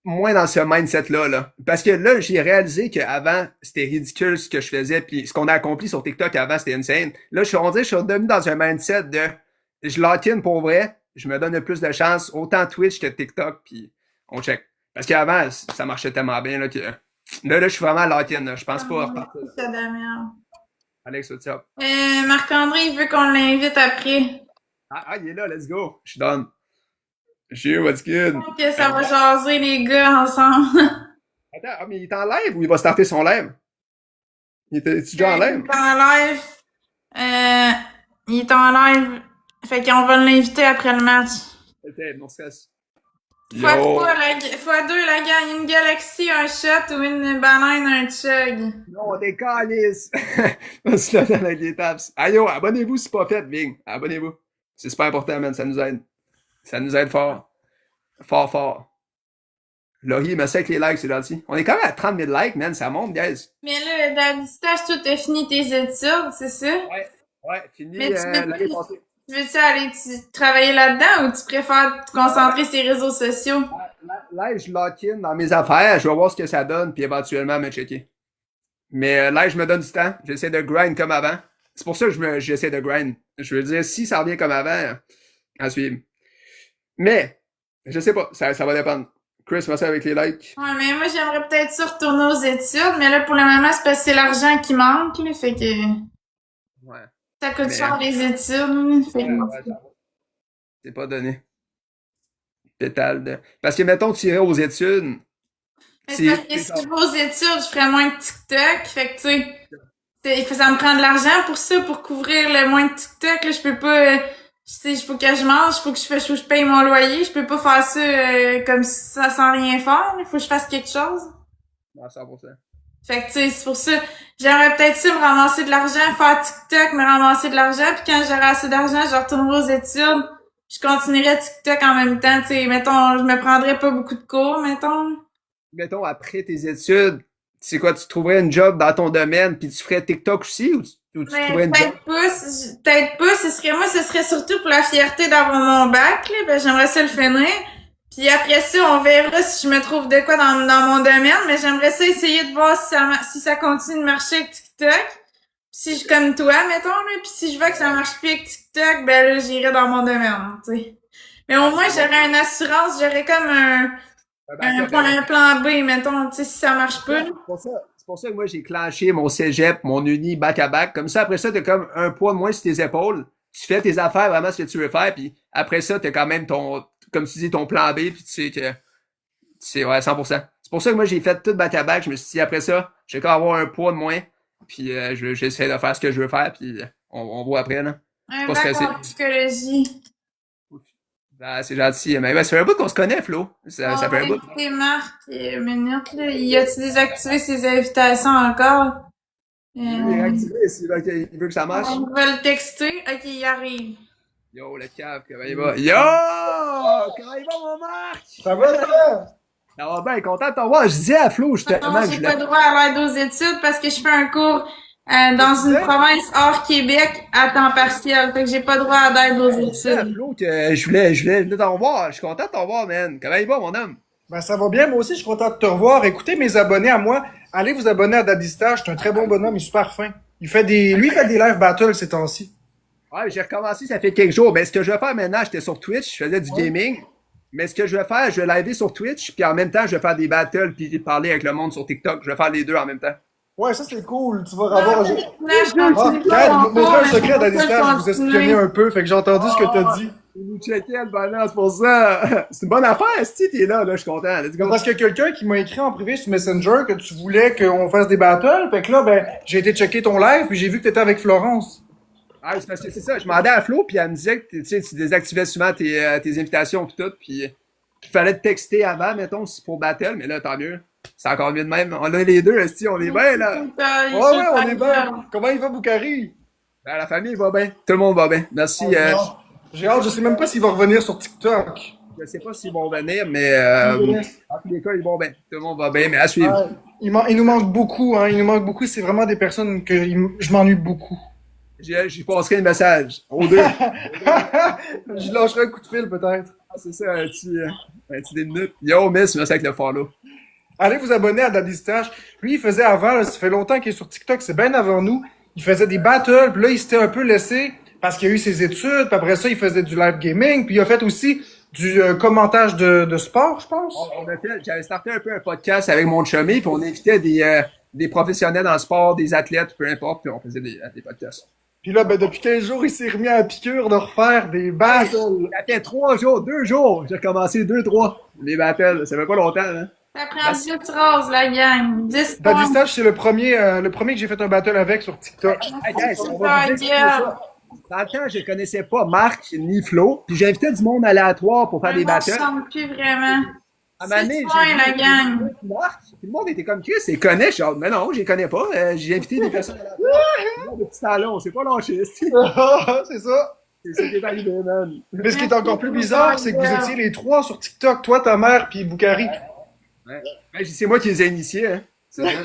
moins dans ce mindset-là, là. Parce que là, j'ai réalisé qu'avant, c'était ridicule ce que je faisais, puis ce qu'on a accompli sur TikTok avant, c'était insane. Là, on dirait que je suis devenu dans un mindset de je lock-in pour vrai, je me donne le plus de chance, autant Twitch que TikTok, puis on check. Parce qu'avant, ça marchait tellement bien, là, que là, je suis vraiment lock-in, là. Je pense pas repartir. C'est de la merde. Alex, what's up? Marc-André, il veut qu'on l'invite après. Il est là, let's go. Je suis done. J'ai what's good? Donc, ça va jaser les gars ensemble. Attends, mais il est en live ou il va starter son live? Il est déjà en live? Il est en live. Il est en live. Fait qu'on va l'inviter après le match. Ok, non stress. Fois deux, la gang, une galaxie, un shot ou une banane, un chug. Non, on est calice! On se lance avec les taps. Ah yo, abonnez-vous si c'est pas fait, Bing. Abonnez-vous. C'est super important, man. Ça nous aide. Ça nous aide fort. Fort, fort. Laurie, merci avec les likes, c'est gentil. On est quand même à 30 000 likes, man. Ça monte, guys. Mais là, Daddy Stache, toi, t'as fini tes études, c'est ça? Ouais, fini Mais l'année passée. tu veux-tu aller travailler là-dedans ou tu préfères te concentrer sur les réseaux sociaux? Là, je lock-in dans mes affaires. Je vais voir ce que ça donne, puis éventuellement me checker. Mais là, je me donne du temps. J'essaie de grind comme avant. C'est pour ça que j'essaie de grind. Je veux dire, si ça revient comme avant, à suivre. Mais, je sais pas, ça va dépendre. Chris, merci avec les likes. Ouais, mais moi, j'aimerais peut-être ça retourner aux études, mais là, pour le moment, c'est parce que c'est l'argent qui manque, là, fait que Ouais. ça coûte Mais- cher les études, fait que... Ouais, ça va. C'est pas donné. Pétale de... Parce que, mettons, tu irais aux études. Mais c'est parce que si je vais aux études, je ferais moins de TikTok, fait que, tu sais, ça me prend de l'argent pour ça, pour couvrir le moins de TikTok, là, je peux pas, il faut que je mange, faut que je paye mon loyer, je peux pas faire ça comme ça sans rien faire, il faut que je fasse quelque chose. À 100%. Fait que, tu sais, c'est pour ça, j'aimerais peut-être ça me ramasser de l'argent, faire TikTok, me ramasser de l'argent, puis quand j'aurai assez d'argent, je retournerai aux études, je continuerai TikTok en même temps, tu sais, mettons, je me prendrais pas beaucoup de cours, mettons. Mettons, après tes études, tu sais quoi, tu trouverais une job dans ton domaine, puis tu ferais TikTok aussi, ou tu Mais trouverais une job? peut-être pas, ce serait surtout pour la fierté d'avoir mon bac, là, ben j'aimerais ça le finir. Puis après ça, on verra si je me trouve de quoi dans mon domaine, mais j'aimerais ça essayer de voir si ça continue de marcher avec TikTok. Si je comme toi, mettons, là, puis si je vois que ça marche plus avec TikTok, ben là, j'irai dans mon domaine, tu sais. Mais au moins, j'aurais une assurance, j'aurais comme un plan B, mettons, tu sais, si ça marche pas. Là. C'est pour ça que moi, j'ai clenché mon cégep, mon uni back-à-back. Comme ça, après ça, t'as comme un poids de moins sur tes épaules. Tu fais tes affaires, vraiment ce que tu veux faire, puis après ça, t'as quand même comme tu dis, ton plan B, puis tu sais que C'est, ouais, 100%. C'est pour ça que moi, j'ai fait tout back-à-back. Je me suis dit, après ça, je vais quand avoir un poids de moins. Puis j'essaie de faire ce que je veux faire. Puis on voit après, là. Un Pas bac stressé. en psychologie. Ah, c'est gentil. Mais ouais, ça fait un bout qu'on se connaît, Flo. Ça fait un bout. C'est Marc minute, là. Il a-tu désactivé ses invitations encore? Il est activé s'il veut que ça marche. On va le texter. Ok, il arrive. Yo, le cave, comment il va? Yo! Comment il va, mon Marc? Ça va, toi? Ça va bien, content de t'avoir. Je disais à Flo, justement, Non, que je j'ai voulais... pas droit à l'aide aux études parce que je fais un cours dans une province hors Québec à temps partiel. Fait que j'ai pas droit à l'aide aux Je disais à études. Flo que je voulais venir t'en voir. Je suis content de t'en voir, man. Comment il va, mon homme? Ben, ça va bien, moi aussi, je suis content de te revoir. Écoutez, mes abonnés à moi, allez vous abonner à Daddy Stage, c'est un très bon bonhomme, il est super fin. Lui, il fait des live battles ces temps-ci. Ouais, j'ai recommencé, ça fait quelques jours. Ben, ce que je vais faire maintenant, j'étais sur Twitch, je faisais du gaming. Mais ce que je vais faire, je vais liver sur Twitch, puis en même temps, je vais faire des battles, puis parler avec le monde sur TikTok. Je vais faire les deux en même temps. Ouais, ça c'est cool, tu vas avoir... Là, je Ah, continue Kat, mon montre un cours, secret à mais Daddy je Stage, je vous continue. espionner un peu, fait que j'ai entendu ce que t'as dit. Vous checkez le bonheur, c'est pour ça. C'est une bonne affaire, si t'es là, je suis content. Let's go. Parce qu'il y a quelqu'un qui m'a écrit en privé sur Messenger que tu voulais qu'on fasse des battles, fait que là, ben, j'ai été checker ton live, puis j'ai vu que t'étais avec Florence. Ah, c'est parce que c'est ça. Je demandais à Flo, puis elle me disait que tu sais, tu désactivais souvent tes invitations pis tout, puis qu'il fallait te texter avant, mettons, si pour battle, mais là, tant mieux. C'est encore mieux de même. On a les deux, esti, on est bien, là. Ouais, ouais, on est bien. Comment il va, Boukari? Ben, la famille va bien. Tout le monde va bien. Merci. J'ai hâte, je sais même pas s'il va revenir sur TikTok. Je sais pas s'ils vont venir, mais en tous les cas, ils vont bien. Tout le monde va bien, mais à suivre. Il nous manque beaucoup, hein. Il nous manque beaucoup. C'est vraiment des personnes que je m'ennuie beaucoup. J'y passerai le message. Aux deux. Je lâcherai un coup de fil, peut-être. Ah, c'est ça, un petit 10 minutes. Yo, miss, merci avec le follow. Allez vous abonner à Daddy Stash. Lui, il faisait avant, là, ça fait longtemps qu'il est sur TikTok, c'est bien avant nous. Il faisait des battles, puis là, il s'était un peu laissé parce qu'il a eu ses études, puis après ça, il faisait du live gaming, puis il a fait aussi du commentage de sport, je pense. J'avais starté un peu un podcast avec mon chummy, puis on invitait des professionnels dans le sport, des athlètes, peu importe, puis on faisait des podcasts. Puis là, ben, depuis 15 jours, il s'est remis à la piqûre de refaire des battles. Ça fait 3 jours, 2 jours. J'ai recommencé 2-3. Les battles, ça fait pas longtemps, hein. Ça prend 10 roses, la gang. 10 Daddy points. Stash, c'est le premier que j'ai fait un battle avec sur TikTok. Hey, guys, on va vous expliquer ça. Dans le temps, je connaissais pas Marc ni Flo, puis j'invitais du monde aléatoire pour faire des Je battles. chante plus vraiment. À un moment donné, 6 points, la gang. Marc, puis le monde était comme Chris, c'est connaît, je suis genre, mais non, je les connais pas. J'ai invité des personnes aléatoires. Depuis ce temps-là, on s'est pas lâché. C'est C'est ça. ça qui est arrivé, man. Mais ce qui est encore plus bizarre, c'est que vous étiez les trois sur TikTok, toi, ta mère, puis Boukari. Ouais. Ben, c'est moi qui les ai initiés, hein. C'est vrai.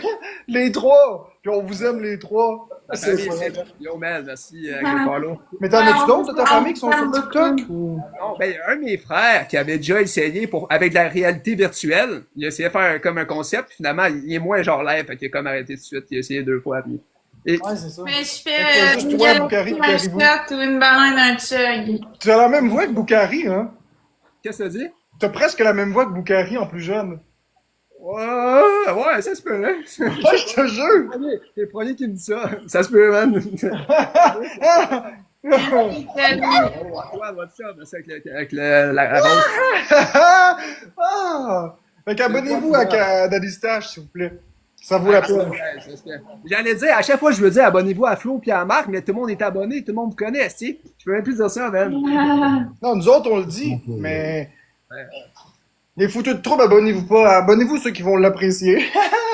Les trois! Puis on vous aime les trois. La C'est famille, vrai. Yo, man, merci, avec le follow. Mais t'en as-tu d'autres de ta famille qui sont sur TikTok? Non, ben, un de mes frères qui avait déjà essayé avec la réalité virtuelle, il a essayé de faire comme un concept, puis finalement, il est moins genre live, fait qu'il a comme arrêté tout de suite, il a essayé 2 fois, puis... Et, Ouais, c'est ça. Mais je Fait fais que juste une toi, galette Boukari, de puis Caribou. machette ou une banane d'un chug. Tu as la même voix que Boukari, hein? qu'est-ce que ça dit? T'as presque la même voix que Boukari en plus jeune. Ouais, ça se peut, hein? Ouais, je te jure! T'es le premier qui me dit ça. Ça se peut, man. Salut. Ouais, what's up? C'est avec la rose. Ah! Fait qu'abonnez-vous à Daddy Stash, s'il vous plaît. Ça vaut la peine. J'allais dire, à chaque fois, je veux dire, abonnez-vous à Flo et à Marc, mais tout le monde est abonné, tout le monde vous connaît, tu sais. Je peux même plus dire ça, man. Non, nous autres, on le dit, mais... Les fouteux de trouble, abonnez-vous pas. Abonnez-vous ceux qui vont l'apprécier.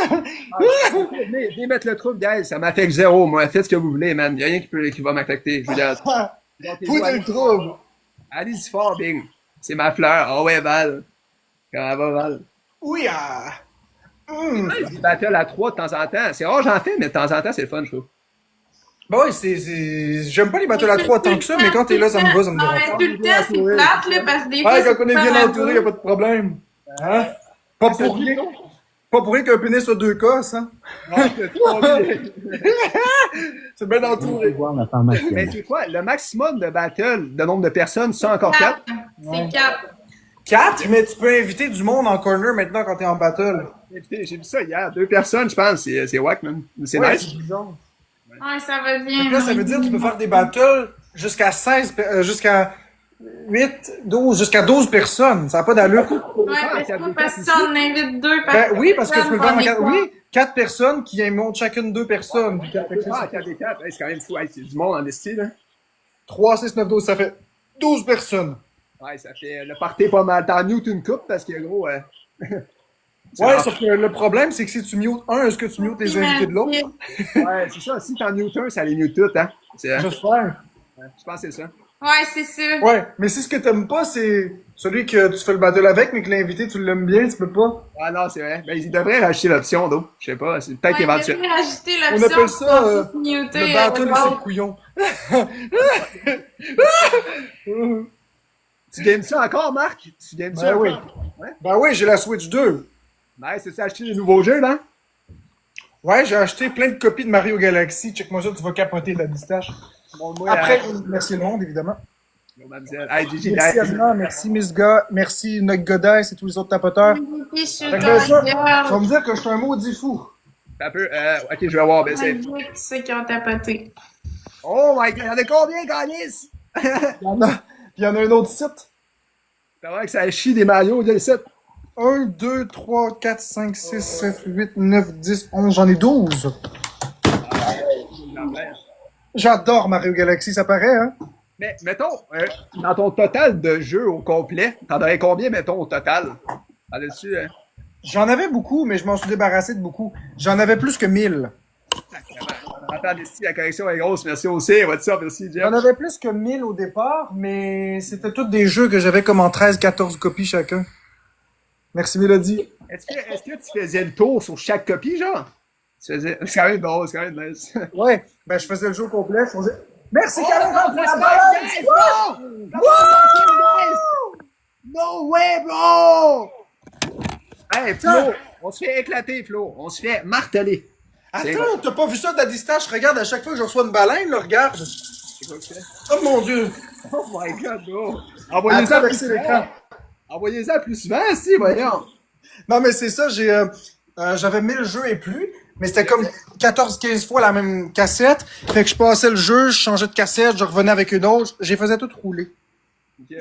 Venez mettre le trouble, guys. Ça m'affecte zéro, moi. Faites ce que vous voulez, man. Y a rien qui va m'affecter. Je vous dis. Fouteux de trouble. Allez-y fort, Bing. C'est ma fleur. Ah ouais, Val. Comment va, Val? Oui, ah. Je dis battle à 3 de temps en temps. C'est rare, j'en fais, mais de temps en temps, c'est le fun, je trouve. Bah ouais, j'aime pas les battles à 3 tant que ça, mais quand t'es là, ça me va, ça me Non, dérange mais pas. tout le temps, c'est plate, là, parce que des fois, Ouais, c'est quand on est pas bien la entouré, y a boue. pas de problème. Hein? Pas pour rien. Pas pour rien qu'un pénis sur 2 cosses, hein? C'est bien entouré. Mais c'est quoi? Le maximum de battle, de nombre de personnes, c'est encore 4? C'est 4. 4, mais tu peux inviter du monde en corner maintenant quand t'es en battle. J'ai vu ça hier. 2 personnes, je pense. C'est wack, man. C'est Ouais, nice. c'est bizarre. Ouais, ça va bien. Fait que là, ça veut dire que tu peux faire des battles jusqu'à 16, jusqu'à 8, 12, jusqu'à 12 personnes. Ça n'a pas d'allure. Ouais, mais c'est pas parce que si on invite 2 par Ben oui, parce que tu peux le faire en on est 4. quoi? Oui, 4 personnes qui montent chacune 2 personnes. Puis 4, Ah, 4 des 4. Hey, c'est quand même fou. Hey, c'est du monde en esti, là. 3, 6, 9, 12, ça fait 12 personnes. Ouais, ça fait le party pas mal. T'en mute une coupe parce que gros. C'est Ouais, rare. sauf que le problème, c'est que si tu mutes un, est-ce que tu mutes les invités de l'autre? Ouais, c'est ça. Si t'en mute un, ça les mute toutes, hein. J'espère. Je pense que c'est ça. Ouais, c'est ça. Ouais, mais si ce que t'aimes pas, c'est celui que tu fais le battle avec, mais que l'invité, tu l'aimes bien, tu peux pas. Ah non, c'est vrai. Ben, ils devraient rajouter l'option, d'eau. Je sais pas. C'est peut-être éventuel. On rajouter On l'option appelle ça pour muter, le battle, c'est l'autre. le couillon. Tu games ça encore, Marc? Tu games ça Ben oui. encore? Ouais. Ben oui, j'ai la Switch 2. Ben, c'est ça, acheter des nouveaux jeux, là? Ouais, j'ai acheté plein de copies de Mario Galaxy. Check-moi ça, tu vas capoter la distache. Bon, moi, Après, merci le monde, évidemment. mademoiselle. Hey, Gigi, Merci Asma, merci Miss Ga, merci Noc Godin et tous les autres tapoteurs. Je suis Fait que ben, ça, tu vas girl. me dire que je suis un maudit fou. un peu. Ok, je vais voir. Ben, c'est. Ceux qui ont tapoté. Oh my god, il y en a combien, Ganis? Il y en a, puis il y en a un autre site. C'est vrai que ça chie des maillots, de le site. 1, 2, 3, 4, 5, 6, 7, 8, 9, 10, 11, j'en ai 12. J'adore Mario Galaxy, ça paraît, hein? Mais, mettons, dans ton total de jeux au complet, t'en aurais combien, mettons, au total? Là-dessus, hein? J'en avais beaucoup, mais je m'en suis débarrassé de beaucoup. J'en avais plus que 1000. Attends, ici, la collection est grosse. Merci aussi. What's up? Merci, Jeff. J'en avais plus que 1000 au départ, mais c'était tous des jeux que j'avais comme en 13-14 copies chacun. Merci Mélodie. Est-ce que tu faisais le tour sur chaque copie, genre? Tu faisais. C'est quand même drôle, c'est quand même nice. Ouais, ben je faisais le jeu au complet, je faisais... Merci Oh, Caroline pour la guys, balance! bro! No way, bro! Hey, Flo, on se fait éclater, Flo. On se fait marteler. Attends, t'as pas vu ça de la distance? Regarde, à chaque fois que je reçois une baleine, là, regarde. C'est quoi que c'est? Oh mon dieu! Oh my god, bro! Envoyez-en Attends, plus c'est l'écran. souvent! Envoyez-en plus souvent, si, voyons! Non, mais c'est ça, j'avais 1000 jeux et plus, mais c'était comme 14-15 fois la même cassette. Fait que je passais le jeu, je changeais de cassette, je revenais avec une autre, je les faisais toutes rouler. Ok.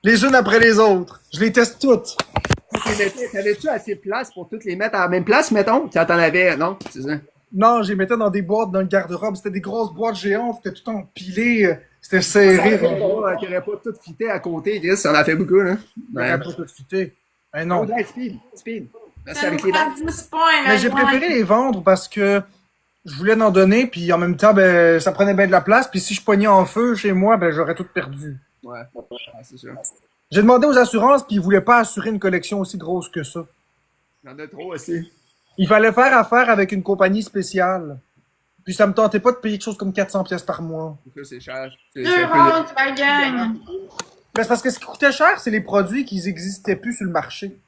Les unes après les autres. Je les teste toutes. T'avais-tu assez de place pour toutes les mettre à la même place, mettons? Tu t'en avais, non? C'est ça? Non, je les mettais dans des boîtes dans le garde-robe. C'était des grosses boîtes géantes, c'était tout empilé, c'était serré. Qui n'aurait pas tout fité à côté, Chris, ça en a fait beaucoup, là. Ouais. Pas tout fité. Mais non. Oh, speed. Merci Ça avec nous les prend dents. 10 points, là. Mais j'ai préféré les vendre parce que je voulais en donner, puis en même temps, ben, ça prenait bien de la place. Puis si je pognais en feu chez moi, ben, j'aurais tout perdu. Ouais, c'est sûr. J'ai demandé aux assurances, puis ils voulaient pas assurer une collection aussi grosse que ça. Il y en a trop aussi. Il fallait faire affaire avec une compagnie spéciale. Puis ça me tentait pas de payer quelque chose comme 400 pièces par mois. Ça, c'est cher. C'est 2 un peu rondes, la gang. Ben, c'est parce que ce qui coûtait cher, c'est les produits qui n'existaient plus sur le marché.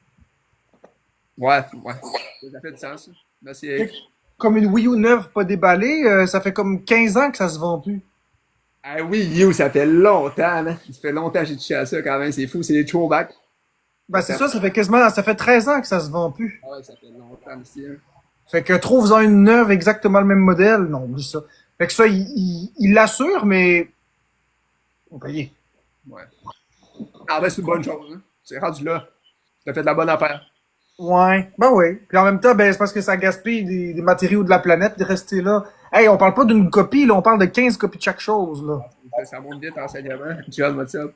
Ouais. Ça fait du sens, ça. Là, c'est... Comme une Wii U neuve pas déballée, ça fait comme 15 ans que ça se vend plus. Ah oui, You, ça fait longtemps, là. Ça fait longtemps que j'ai touché à ça, quand même. C'est fou, c'est des throwbacks. Ben c'est ça fait quasiment, ça fait 13 ans que ça se vend plus. Ah ouais, ça fait longtemps aussi, hein. Fait que trouve-en une neuve exactement le même modèle. Non, oublie ça. Fait que ça, il l'assure, mais... On va payer. Ouais. Ah ben, c'est une bonne chose, hein. C'est rendu là. T'as fait de la bonne affaire. Ouais, ben oui. Puis en même temps, ben c'est parce que ça gaspille des matériaux de la planète de rester là. Hey, on parle pas d'une copie, là, on parle de 15 copies de chaque chose, là. Ça monte vite en enseignement. Tu vois, what's up?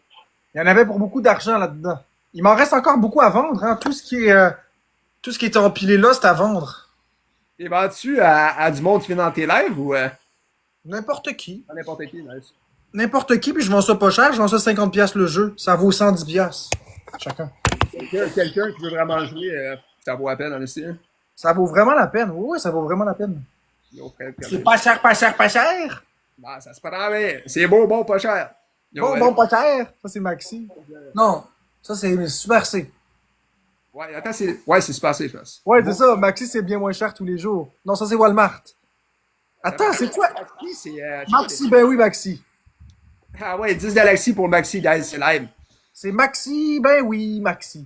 Il y en avait pour beaucoup d'argent là-dedans. Il m'en reste encore beaucoup à vendre, hein. Tout ce qui est empilé là, c'est à vendre. Et vas-tu à du monde qui vient dans tes lives ou N'importe qui. à n'importe qui, nice? N'importe qui, puis je vends ça pas cher, je vends ça 50 piastres le jeu. Ça vaut 110 piastres. Chacun. Quelqu'un qui veut vraiment jouer, ça vaut la peine, en aussi, hein? Ça vaut vraiment la peine. Oui, ça vaut vraiment la peine. Yo, frère, C'est pas cher, pas cher, pas cher. Ah, ça se prend, mais c'est beau, bon, pas cher. Yo, Bon, pas cher. Ça, c'est Maxi. Non, ça, c'est Super C. Ouais, attends, c'est Super C, je pense. Ouais, c'est ça. Maxi, c'est bien moins cher tous les jours. Non, ça, c'est Walmart. Attends, c'est quoi? Maxi, c'est... Maxi, ben oui, Maxi. Ah ouais, 10 Galaxy pour Maxi, guys, c'est live. C'est Maxi, ben oui, Maxi.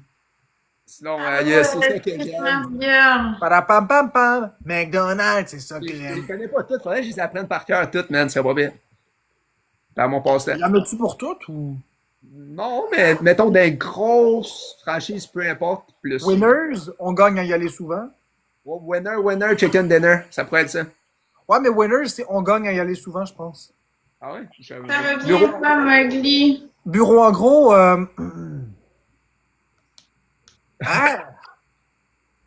Sinon, il y a c'est ça que j'aime. Christmas girl. Parapam pam pam. McDonald's, c'est ça que Je les j'aime. connais pas toutes, faudrait que je les apprenne par cœur toutes, man, ça va bien. Dans mon passe-temps. Y en a-tu pour toutes ou? Non, mais mettons des grosses franchises, peu importe, plus. Winners, on gagne à y aller souvent. Oh, winner, chicken dinner. Ça pourrait être ça. Ouais, mais Winners, on gagne à y aller souvent, je pense. Ah ouais? Ça revient pas, Mowgli. Bureau en gros, ah!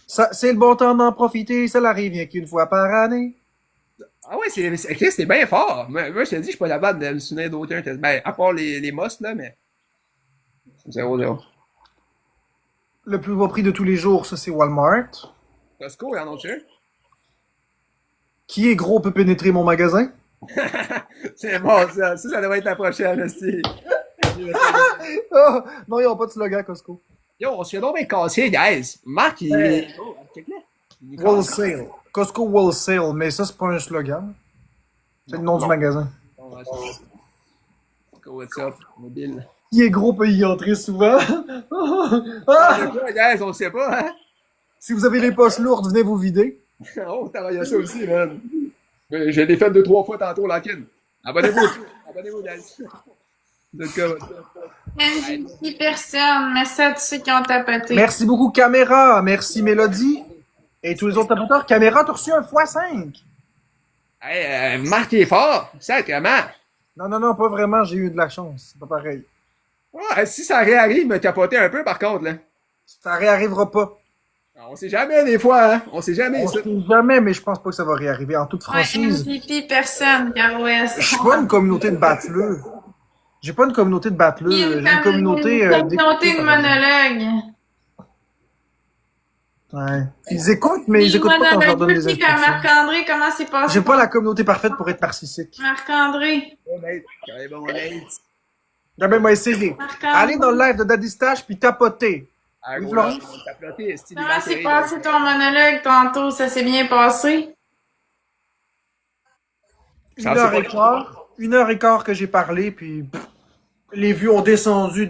Ça, c'est le bon temps d'en profiter, ça n'arrive rien qu'une fois par année. Ah ouais, c'est bien fort. Moi, je te dis, je suis pas capable de me souvenir d'autcun. Ben, à part les mosses, là, mais. 0-0. Le plus beau prix de tous les jours, ça, c'est Walmart. Costco, y en a-tu un? Qui est gros peut pénétrer mon magasin? C'est bon, ça. Ça devrait être la prochaine, aussi. Oh, non, ils n'ont pas de slogan, Costco. Yo, on se fait donc bien casser, guys. Marc, il est. Oh, check-le. Il est cassé. Wholesale. Costco Wholesale, mais ça, c'est pas un slogan. C'est le nom du magasin. Bon, ouais, c'est bon. What's up, mobile? Qui est gros peut y entrer souvent. Ah, guys, on le sait pas, hein? Si vous avez les poches lourdes, venez vous vider. Oh, t'as regardé ça aussi, man. Je l'ai fait 2-3 fois tantôt, la kin. Abonnez-vous aussi. Abonnez-vous, guys. De cas, MVP personne, mais ça, tu sais qu'ils ont tapoté. Merci beaucoup, Caméra. Merci, Mélodie. Et tous les autres tapoteurs. Caméra, t'as reçu un x5. Hey, Marc est fort. Sacrément. Non, pas vraiment. J'ai eu de la chance. C'est pas pareil. Ouais, si ça réarrive, me capoter un peu, par contre, là. Ça réarrivera pas. On sait jamais, des fois, hein. On sait jamais, On ça. sait jamais, mais je pense pas que ça va réarriver. En toute Ouais, franchise, MVP personne, Carouès. je suis pas une communauté de battleux. J'ai pas une communauté de battleux. J'ai une communauté de monologue. Ouais. Ils écoutent, mais ils écoutent pas quand je leur donne les instructions. Marc-André, comment c'est passé? J'ai pas la communauté parfaite pour être narcissique. Marc-André. Bon, Nate. Bon, Nate. Ah ben, moi, essayer. Marc-André. Allez dans le live de Daddy Stash puis tapoter. Ah, Oui, gros, Florence? là, t'as ploté, style Comment s'est passé ton monologue tantôt? Ça s'est bien passé? Ça, c'est pas- 1h15 que j'ai parlé, puis les vues ont descendu.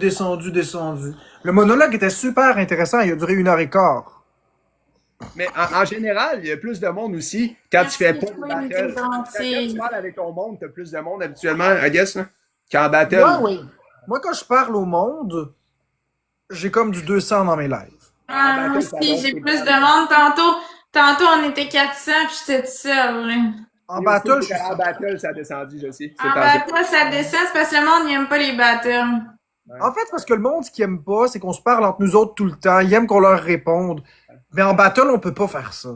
Le monologue était super intéressant, il a duré 1h15. Mais en général, il y a plus de monde aussi quand tu fais pas de Oui, mais battle. t'es Quand gentil. tu parles avec ton monde, t'as plus de monde habituellement, I guess, là, qu'en battle. Oui. Moi, quand je parle au monde, j'ai comme du 200 dans mes lives. Ah, moi aussi, j'ai plus de monde. Tantôt, on était 400 puis j'étais toute seule. Là. En battle, je suis En battle, ça a descendu, je sais. En battle, ça descend, c'est parce que le monde n'aime pas les battles. En fait, c'est parce que le monde, ce qu'il aime pas, c'est qu'on se parle entre nous autres tout le temps. Ils aiment qu'on leur réponde. Mais en battle, on peut pas faire ça.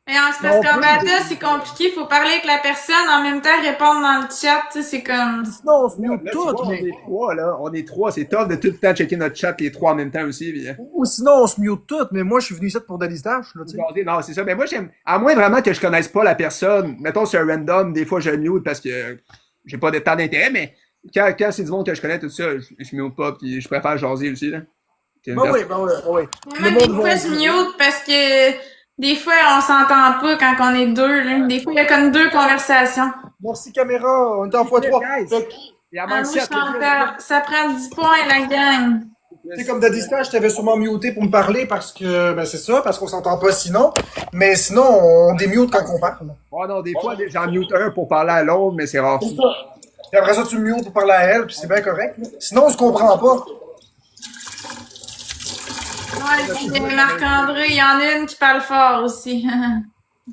Et c'est parce qu'en battle, c'est compliqué. Il faut parler avec la personne, en même temps répondre dans le chat. Tu sais, c'est comme... Sinon, on se mute Là, tu toutes, vois, mais... on est trois, là. On est trois. C'est tough de tout le temps checker notre chat, les trois en même temps aussi. Puis, Ou sinon, on se mute toutes, mais moi, je suis venu ici pour Daddy Stash, là, tu sais. non, c'est ça. Mais moi, j'aime. À moins vraiment que je connaisse pas la personne. Mettons, c'est un random. Des fois, je mute parce que j'ai pas de temps d'intérêt, mais quand c'est du monde que je connais, tout ça, je mute pas. Puis je préfère jaser aussi, là. Ben oui. Moi, Le des monde fois, va je dire. mute parce que des fois, on s'entend pas quand on est deux. Là. Des fois, il y a comme deux conversations. Merci, caméra. On est en x3. Guys. Il y a Ah, moins moi, de je chat, t'en là. perds. Ça prend 10 points, la gang. Tu sais, comme Daddy Stash, je t'avais sûrement muté pour me parler parce que, ben c'est ça, parce qu'on s'entend pas sinon. Mais sinon, on démute quand on parle. Oh non, des fois, j'en mute un pour parler à l'autre, mais c'est rare. C'est ça. Et après ça, tu me mutes pour parler à elle, puis c'est bien correct. Sinon, on se comprend pas. Ouais, puis Marc-André, il y en a une qui parle fort aussi.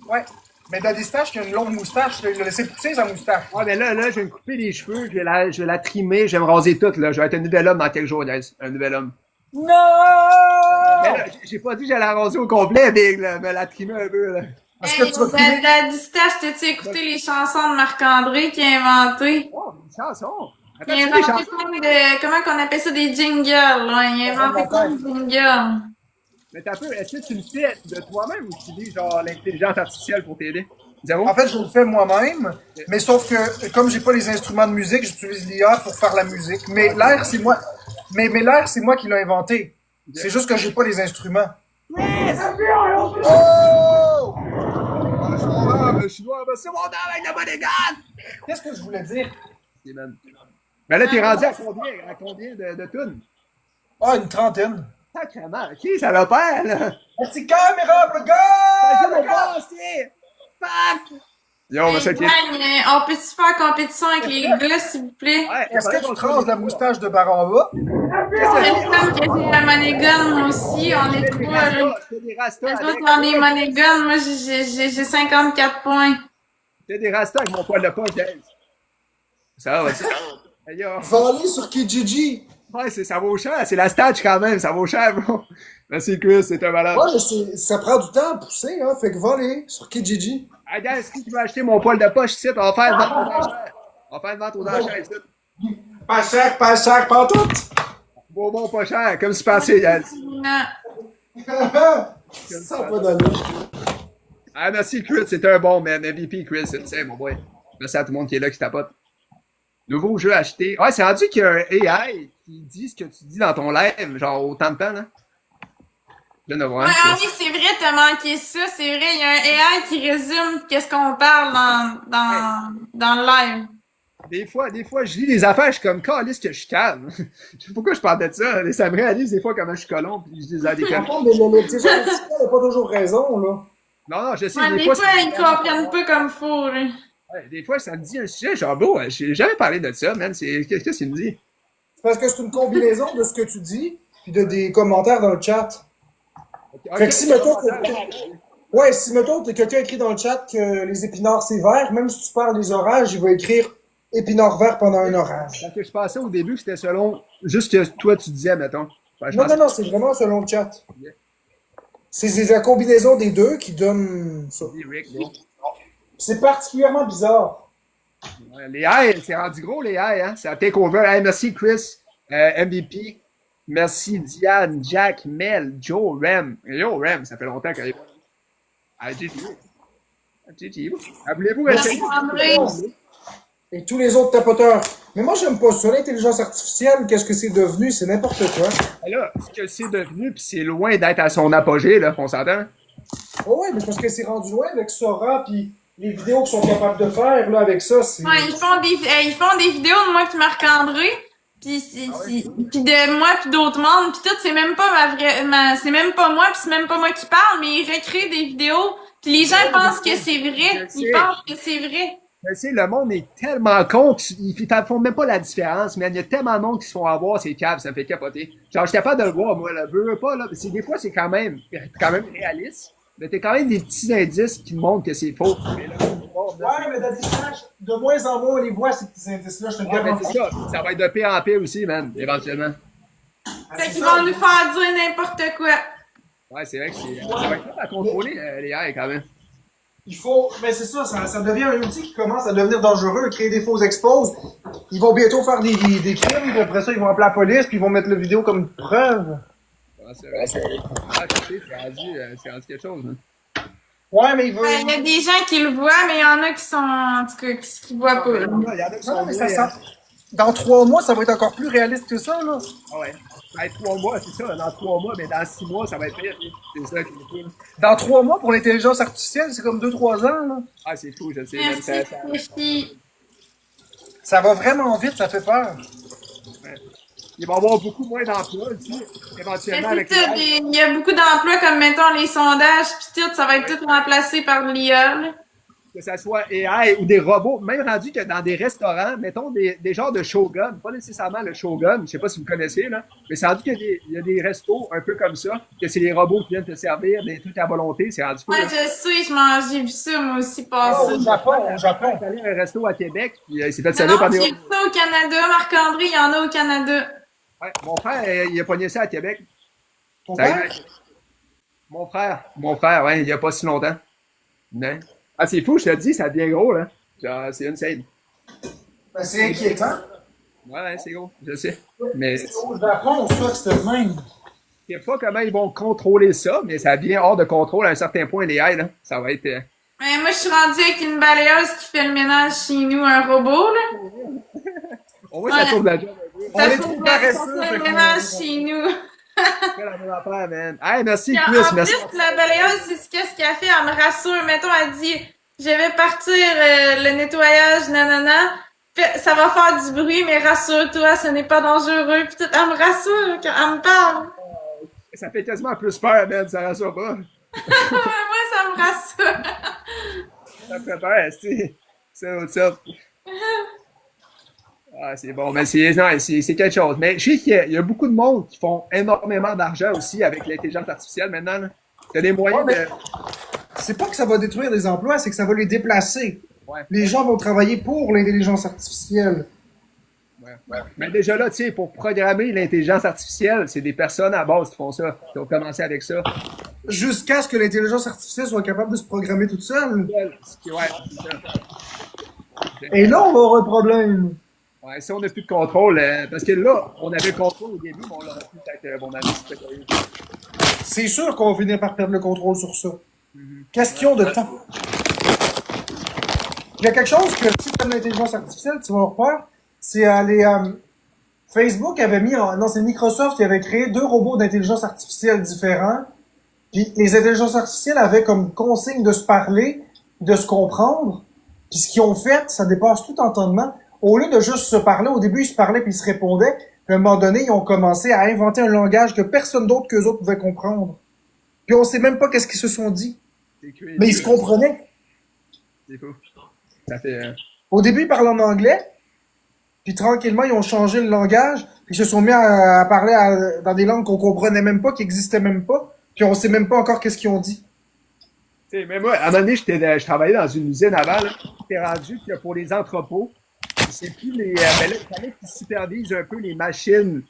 Ouais. Mais Daddy Stash, qui a une longue moustache, il a laissé pousser sa moustache. Ouais, mais là, je vais me couper les cheveux, je vais la trimer, je vais me raser toute, là. Je vais être un nouvel homme dans quelques jours, guys. Un nouvel homme. Non! Mais là, j'ai pas dit que j'allais la raser au complet, Big, là. Mais la trimer un peu, là. Est-ce que tu vas trimer? La distache, t'as-tu écouté les chansons de Marc-André qui a inventé? Oh, une chanson. Il a Attends, inventé des chansons. plein de... Comment qu'on appelle ça? Des jingles, là. Il a inventé plein de jingles. Mais t'as peu, est-ce que tu le fais de toi-même ou tu dis, genre, l'intelligence artificielle pour t'aider? Zéro? En fait, je le fais moi-même, mais sauf que, comme j'ai pas les instruments de musique, j'utilise l'IA pour faire la musique. Mais l'air, c'est moi. Mais l'air, c'est moi qui l'ai inventé. C'est juste que j'ai pas les instruments. Oh! Je suis noir, c'est mon nom avec le bodyguard! Qu'est-ce que je voulais dire? Mais là, t'es rendu à combien de tunes? Ah, une trentaine. Sacrément, qui ça le perd, là? Merci, caméra, le Ça gars! joue au passé! Fuck! Yo, on va se quitter. On peut-tu faire compétition avec les gars, s'il vous plaît? Ouais, Est-ce que tu traces la moustache de bar en bas? Comme que j'ai la Monégon, moi aussi, on est trois, là. Fais des rastas, Les avec. autres, on est Monégon, moi, j'ai 54 points. Fais des rastas avec mon poil de poche, James. Ça va, ça. Hey, yo. Va aller sur Kijiji. Ouais, ça vaut cher. C'est la stage quand même. Ça vaut cher, bro. Merci, Chris. C'est un malade. Ouais, ça prend du temps à pousser, hein. Fait que va aller sur Kijiji. Hey, gars, est-ce que tu veux acheter mon poil de poche ici? On va faire une vente aux enchères. On va faire une vente aux enchères ici. Pas cher, pas tout. Bon, pas cher. Comme tu pensais, Yann. Non. Ça n'a pas d'allure. Ah, merci, Chris. C'était un bon, man. MVP, Chris. C'est mon boy. Merci à tout le monde qui est là, qui tapote. Nouveau jeu acheté. Ouais, c'est rendu qu'il y a un AI qui dit ce que tu dis dans ton live, genre au temps de temps, là. Je viens de voir. Ouais, ah oui, c'est vrai, t'as manqué ça. C'est vrai, il y a un AI qui résume qu'est-ce qu'on parle dans le live. Des fois, je lis des affaires, je suis comme, calisse que je suis calme. Je sais pas pourquoi je parle de ça. Ça me réalise des fois comment je suis colon, puis je dis des conneries. Mais le petit gens n'a pas toujours raison, là. Non, je sais, Ouais, des fois, ils comprennent pas comme faut, là. Ouais, des fois, ça me dit un sujet, genre, bro, j'ai jamais parlé de ça, man. Qu'est-ce qu'il me dit? C'est parce que c'est une combinaison de ce que tu dis, puis de des commentaires dans le chat. Fait que si, mettons, ouais, si, mettons, quelqu'un écrit dans le chat que les épinards, c'est vert, même si tu parles des orages, il va écrire épinards verts pendant un orage. Parce que je pensais au début que c'était selon juste ce que toi tu disais, mettons. Enfin, Non, c'est vraiment selon le chat. C'est la combinaison des deux qui donne ça. C'est particulièrement bizarre. Ouais, les haies, c'est rendu gros, les haies, hein? C'est un takeover. Hey, merci, Chris, MVP. Merci, Diane, Jack, Mel, Joe, Rem. Yo, Rem, ça fait longtemps qu'elle est pas là. Ah, GG. Voulez-vous Merci, essayer? André. Et tous les autres tapoteurs. Mais moi, j'aime pas ça. L'intelligence artificielle, qu'est-ce que c'est devenu? C'est n'importe quoi. Là, ce que c'est devenu, puis c'est loin d'être à son apogée, là, on s'entend? Oh ouais, mais parce que c'est rendu loin avec Sora, puis les vidéos qu'ils sont capables de faire, là, avec ça, c'est... Ouais, ils font des vidéos de moi puis Marc-André. Pis pis de moi puis d'autres mondes, pis tout, c'est même pas c'est même pas moi puis c'est même pas moi qui parle, mais ils recréent des vidéos pis les gens pensent que c'est vrai. Ils pensent que c'est vrai. Tu sais, le monde est tellement con qu'ils ne font même pas la différence, mais il y a tellement de monde qui se font avoir ces câbles, ça me fait capoter. Genre, je suis capable de le voir, moi, là, veux pas, là. Des fois, c'est quand même réaliste, mais t'as quand même des petits indices qui montrent que c'est faux. Mais là, Ouais, mais de moins en moins, on les voit, ces petits indices-là, je te le ouais, mais garantis. c'est ça. Ça va être de pire en pire aussi, man, éventuellement. Fait qu'ils vont nous faire dire n'importe quoi. Ouais, c'est vrai que ça va être dur à contrôler, les airs, quand même. Il faut... Mais c'est ça, ça devient un outil qui commence à devenir dangereux, créer des fausses exposes. Ils vont bientôt faire des crimes, puis après ça, ils vont appeler la police, puis ils vont mettre la vidéo comme preuve. Ouais, c'est vrai. Ah, tu sais, c'est rendu quelque chose, hein. Ouais, mais ils veulent... Il y a des gens qui le voient, mais il y en a qui sont, en tout cas, qui voient pas. Il y en a qui Non, sont mais ça doués, hein. sent... Dans 3 mois, ça va être encore plus réaliste que ça, là. Ah ouais. Ben, 3 mois, c'est ça, dans 3 mois, mais dans 6 mois, ça va être pire. C'est ça qui est cool. Dans 3 mois, pour l'intelligence artificielle, c'est comme 2-3 ans, là. Ah, c'est fou, je sais. Merci, Sophie. Ça va vraiment vite, ça fait peur. Il va y avoir beaucoup moins d'emplois aussi, éventuellement, avec C'est ça, l'IA. il y a beaucoup d'emplois comme, mettons, les sondages pis tout, ça va être tout remplacé par l'IA, là. Que ça soit AI ou des robots, même rendu que dans des restaurants, mettons des genres de shogun, pas nécessairement le shogun, je sais pas si vous connaissez, là, mais c'est rendu qu'il y a des restos un peu comme ça, que c'est les robots qui viennent te servir des trucs à volonté, c'est rendu fou. Ouais, là. je sais, j'ai vu ça, moi aussi, passer. Au Japon, Il est allé à un resto à Québec, puis il s'est fait Non, servir par j'ai des vu ça au Canada, Marc-André, il y en a au Canada. Ouais, mon frère, il a pogné ça à Québec. Ton Ça père? arrive. Mon frère, ouais, il y a pas si longtemps. Non. Ah, c'est fou, je te dis, ça devient gros, là. Genre, c'est une scène. Ben, c'est inquiétant. Ouais, c'est gros, je sais. Mais Au Japon, ça, c'était le même. je sais pas comment ils vont contrôler ça, mais ça devient hors de contrôle à un certain point, les ailes, là. Ça va être... Mais moi, je suis rendue avec une balayeuse qui fait le ménage chez nous, un robot, là. On voit que ça tourne la job un peu. On est Ça trop fait paresseux, le fait qu'on- ménage chez nous. C'est la même affaire, man. Hey, merci, Puis, Chris, en merci. plus, la balayeuse, c'est qu'est-ce qu'elle fait? Elle me rassure. Mettons, elle dit, je vais partir le nettoyage, nanana. Ça va faire du bruit, mais rassure-toi, ce n'est pas dangereux. Puis tout, elle me rassure quand elle me parle. Ça fait quasiment plus peur, man, ça rassure pas. Moi, ça me rassure. Ça me fait peur, c'est what's up. Ah, c'est bon, mais c'est quelque chose. Mais je sais qu'il y a beaucoup de monde qui font énormément d'argent aussi avec l'intelligence artificielle maintenant, là. Il y a des moyens Ouais, mais c'est pas que ça va détruire des emplois, c'est que ça va les déplacer. Ouais. Les gens vont travailler pour l'intelligence artificielle. Ouais. Mais déjà là, tu sais, pour programmer l'intelligence artificielle, c'est des personnes à base qui font ça, qui ont commencé avec ça. Jusqu'à ce que l'intelligence artificielle soit capable de se programmer toute seule. Ouais, c'est ça. Et là, on va avoir un problème. Ouais, si on n'a plus de contrôle, parce que là, on avait le contrôle au début, mais on l'aura plus peut-être, mon ami. C'est sûr qu'on va finir par perdre le contrôle sur ça. Question de temps. Il y a quelque chose que, si tu as l'intelligence artificielle, tu vas avoir peur, c'est Facebook avait mis, non, c'est Microsoft qui avait créé 2 robots d'intelligence artificielle différents. Puis les intelligences artificielles avaient comme consigne de se parler, de se comprendre. Puis ce qu'ils ont fait, ça dépasse tout entendement. Au lieu de juste se parler, au début, ils se parlaient puis ils se répondaient. Puis à un moment donné, ils ont commencé à inventer un langage que personne d'autre qu'eux autres pouvait comprendre. Puis on sait même pas qu'est-ce qu'ils se sont dit. Mais ils se comprenaient. C'est fou. Ça fait... Au début, ils parlaient en anglais. Puis tranquillement, ils ont changé le langage. Puis ils se sont mis à parler dans des langues qu'on comprenait même pas, qui existaient même pas. Puis on sait même pas encore qu'est-ce qu'ils ont dit. Tu sais, mais moi, à un moment donné, je travaillais dans une usine avant, là. J'étais rendu que pour les entrepôts, c'est plus les... ben là, il fallait qu'ils supervisent un peu les machines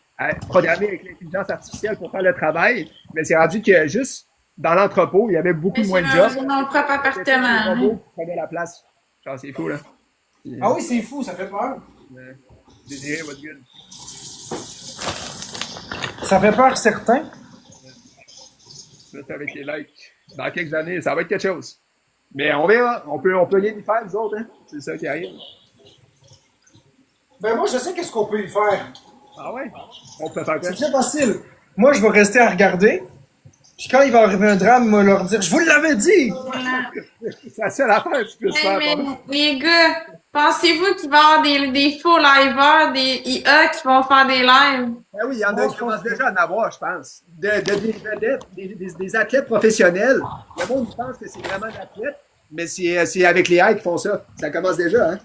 programmées avec l'intelligence artificielle pour faire le travail. Mais c'est rendu que juste dans l'entrepôt, il y avait beaucoup moins de jobs. J'ai mon propre appartement. Les robots prenaient la place. Genre, c'est fou, là. Ah oui, c'est fou, ça fait peur. Désiré, what's good? Ça fait peur, certains. Avec les likes. Dans quelques années, ça va être quelque chose. Mais on verra. On peut rien y faire, nous autres, hein. C'est ça qui arrive. Ben moi, je sais qu'est-ce qu'on peut y faire. Ah ouais? On peut faire quoi? C'est très facile. Moi, je vais rester à regarder. Puis quand il va arriver un drame, je vais leur dire « Je vous l'avais dit! » C'est la seule affaire que tu peux faire. Mais les gars, pensez-vous qu'il va y avoir des faux liveurs, des IA qui vont faire des lives? Ah oui, il y en a qui commencent déjà à en avoir, je pense. Des vedettes, des athlètes professionnels. Le monde pense que c'est vraiment des athlètes, mais c'est avec les AI qui font ça. Ça commence déjà, hein?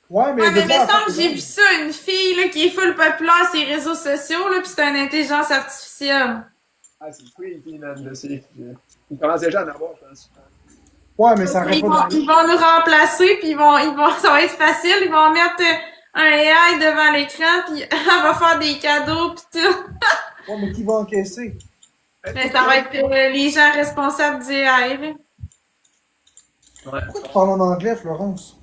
Ouais, mais... Ouais, mais il me semble que j'ai vu ça, une fille là, qui est full populaire sur les réseaux sociaux, là, pis c'est une intelligence artificielle. Ah, c'est creepy, man. Ils commencent déjà à en avoir, je pense. Ouais, mais ça Ils répond... vont nous remplacer, puis ça va être facile. Ils vont mettre un AI devant l'écran, puis elle va faire des cadeaux, pis tout. Ouais, mais qui va encaisser? Mais ça va être les gens responsables du AI, là. Pourquoi tu parles en anglais, Florence?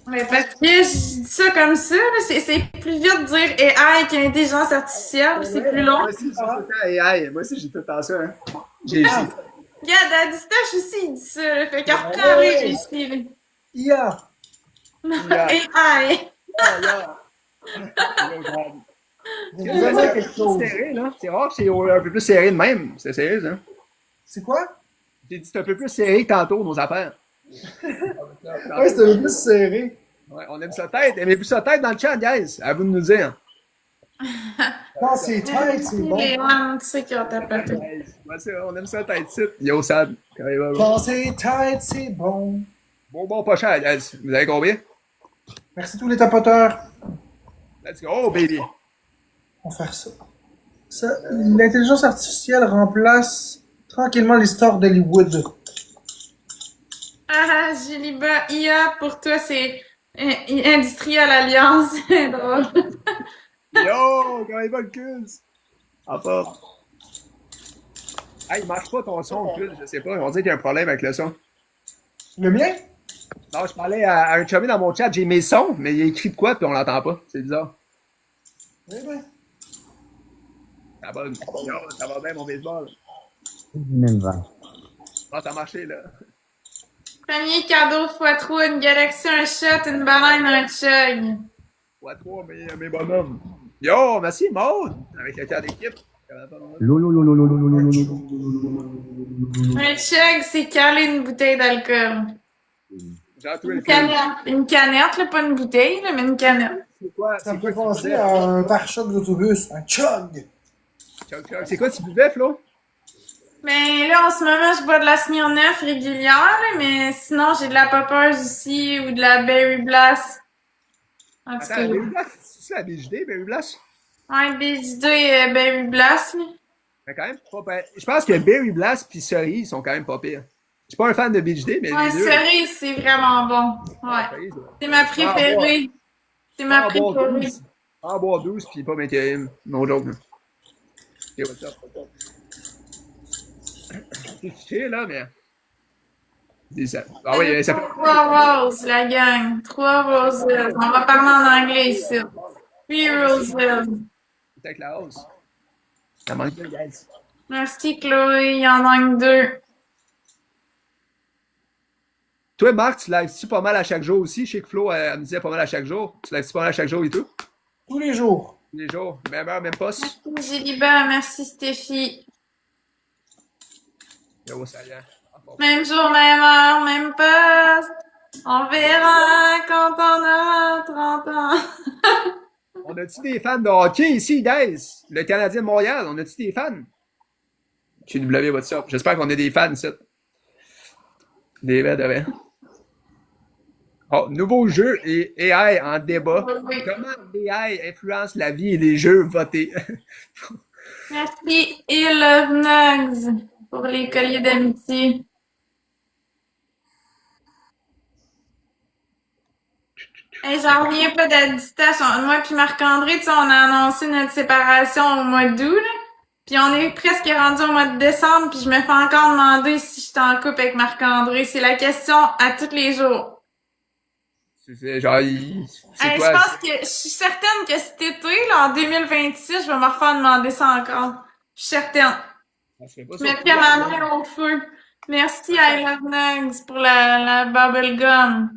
Mais parce que je dis ça comme ça, là, c'est plus vite de dire AI qu'intelligence artificielle, c'est plus long. Moi aussi, j'ai tout le temps AI. Moi aussi, j'ai tout le temps ça, hein. Regarde, à Distache aussi, il dit ça, là. Fait qu'il reprend les ici, là. IA! AI. C'est vraiment quelque chose. Serré, là. C'est rare que c'est un peu plus serré de même. C'est sérieux, hein. C'est quoi? J'ai dit c'est un peu plus serré que tantôt, nos affaires. Ouais, c'est un peu plus serré. Ouais, on aime sa tête. Aimez-vous sa tête dans le chat, guys? À vous de nous dire. Quand c'est tight, c'est bon. Les one, tu sais qu'ils ont tapoté. Ouais, c'est vrai, on aime sa tête, site. Yo, Sad. Quand c'est tight, c'est bon. Bon, pas cher, guys. Vous avez combien? Merci tous les tapoteurs. Let's go, oh, baby. On va faire ça. L'intelligence artificielle remplace tranquillement les stars d'Hollywood. Ah, Juliba, IA, pour toi, c'est Industrial Alliance. C'est drôle. Yo, comment il va le cul? Enfin. Hey, il marche pas ton son, le cul, je sais pas. On dirait qu'il y a un problème avec le son. Le mien? Non, je parlais à un chummy dans mon chat, j'ai mes sons, mais il a écrit de quoi, puis on l'entend pas. C'est bizarre. Oui, oui. Ça va, yo, ça va bien, mon baseball. Ah, ça a marché, là. Premier cadeau x3, une galaxie, un shot, une baleine, un chug. Ouais, 3, mes bonhommes. Yo, merci, Maud! Avec le cœur d'équipe. Un chug, c'est caler une bouteille d'alcool. Genre, toi, Une canette, là, pas une bouteille, là, mais une canette. c'est quoi? Ça me C'est fait quoi tu penser buvais? à un pare-choc d'autobus. Un chug! Chug, chug. C'est quoi tu buvais, Flo? Mais là, en ce moment, je bois de la Smirnoff régulière, là, mais sinon, j'ai de la Poppers aussi ou de la Berry Blast. En tout Attends, cas, Berry Blast, c'est la BJD, Berry Blast? ouais, BJD et Berry Blast, là. Mais quand même pas pire. Je pense que Berry Blast pis Cerise sont quand même pas pires. Je suis pas un fan de BJD, mais Ouais, les deux. cerise, c'est vraiment bon. Ouais. Cerise, C'est ma préférée. C'est ma En boire préférée. 12. En boire 12 pis pas m'intérim. Non joke, là. Ok, what's up? C'est chill, là, mais. Ah oui, ça fait. Trois roses, la gang. Trois roses. On va parler en anglais ici. Three roses. C'est avec la hausse. Ça manque de guys. Merci, Chloé. Il y en manque deux. Toi, Marc, tu lives-tu pas mal à chaque jour aussi? Je sais que Flo, elle me disait pas mal à chaque jour. Tu lives-tu pas mal à chaque jour et tout? Tous les jours. Tous les jours, même heure, même poste. Gilibert, merci, Stéphie. Yo, ça y est. Même jour, même heure, même poste. On verra quand on aura 30 ans. On a-tu des fans de hockey ici, guys? Le Canadien de Montréal, on a-tu des fans? QW, what's up? J'espère qu'on a des fans, ici. Des vrais de vrai. Oh, nouveau jeu et AI en débat. Oui. Comment l'AI influence la vie et les jeux? Votez. Merci, Il Love Nugs pour les colliers d'amitié. Hey, j'en reviens pas d'Adistache. Moi puis Marc-André, tu sais, on a annoncé notre séparation au mois d'août, là. Puis on est presque rendu au mois de décembre, puis je me fais encore demander si je suis en couple avec Marc-André. C'est la question à tous les jours. C'est genre, c'est Hey, quoi? je pense que je suis certaine que cet été, là, en 2026, je vais me refaire demander ça encore. Je suis certaine. Je serais pas Je mettrai surpris. ma main au feu. Merci I Love Nugs pour la bubblegum.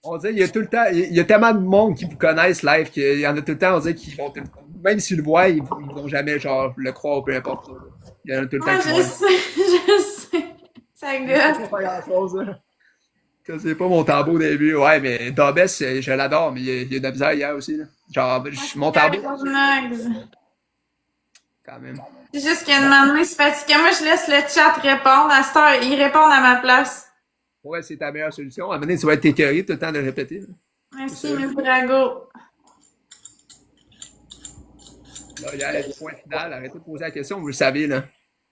On dirait, il y a tout le temps, il y a tellement de monde qui vous connaissent live qu'il y en a tout le temps, on dirait qu'ils vont même s'ils le voient, ils vont jamais, genre, le croire ou peu importe. Il y en a tout le temps Ouais, qui je vont. sais, je sais. Ça gosse. Pas grand-chose, là. Ça, c'est pas mon tambour au début. Ouais, mais Dobes, je l'adore, mais il y a de la misère hier aussi, là. Genre, mon tambour, I Love Nugs. quand même. C'est juste qu'il y a une manouille, c'est fatigué. Moi, je laisse le chat répondre. À cette heure, ils répondent à ma place. Ouais, c'est ta meilleure solution. À un moment donné, tu vas être écœuré tout le temps de le répéter, là. Merci, mes Brago. Là, il y a le point final. Arrêtez de poser la question, vous le savez, là.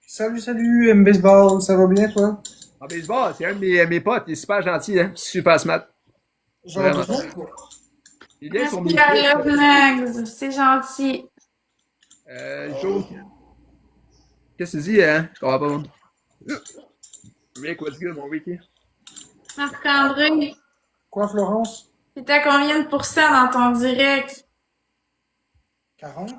Salut, M-Baseball, ça va bien, toi? En baseball, c'est un de mes potes, il est super gentil, hein. Super smart. Genre, Vraiment. Il est bien Merci, sur I Love Nugs. C'est gentil. Joe. Qu'est-ce que tu dis, hein? Je comprends pas, moi. Rick, what's good, mon Ricky? Marc-André, Quoi, Florence? t'es à combien de pourcents dans ton direct? 40?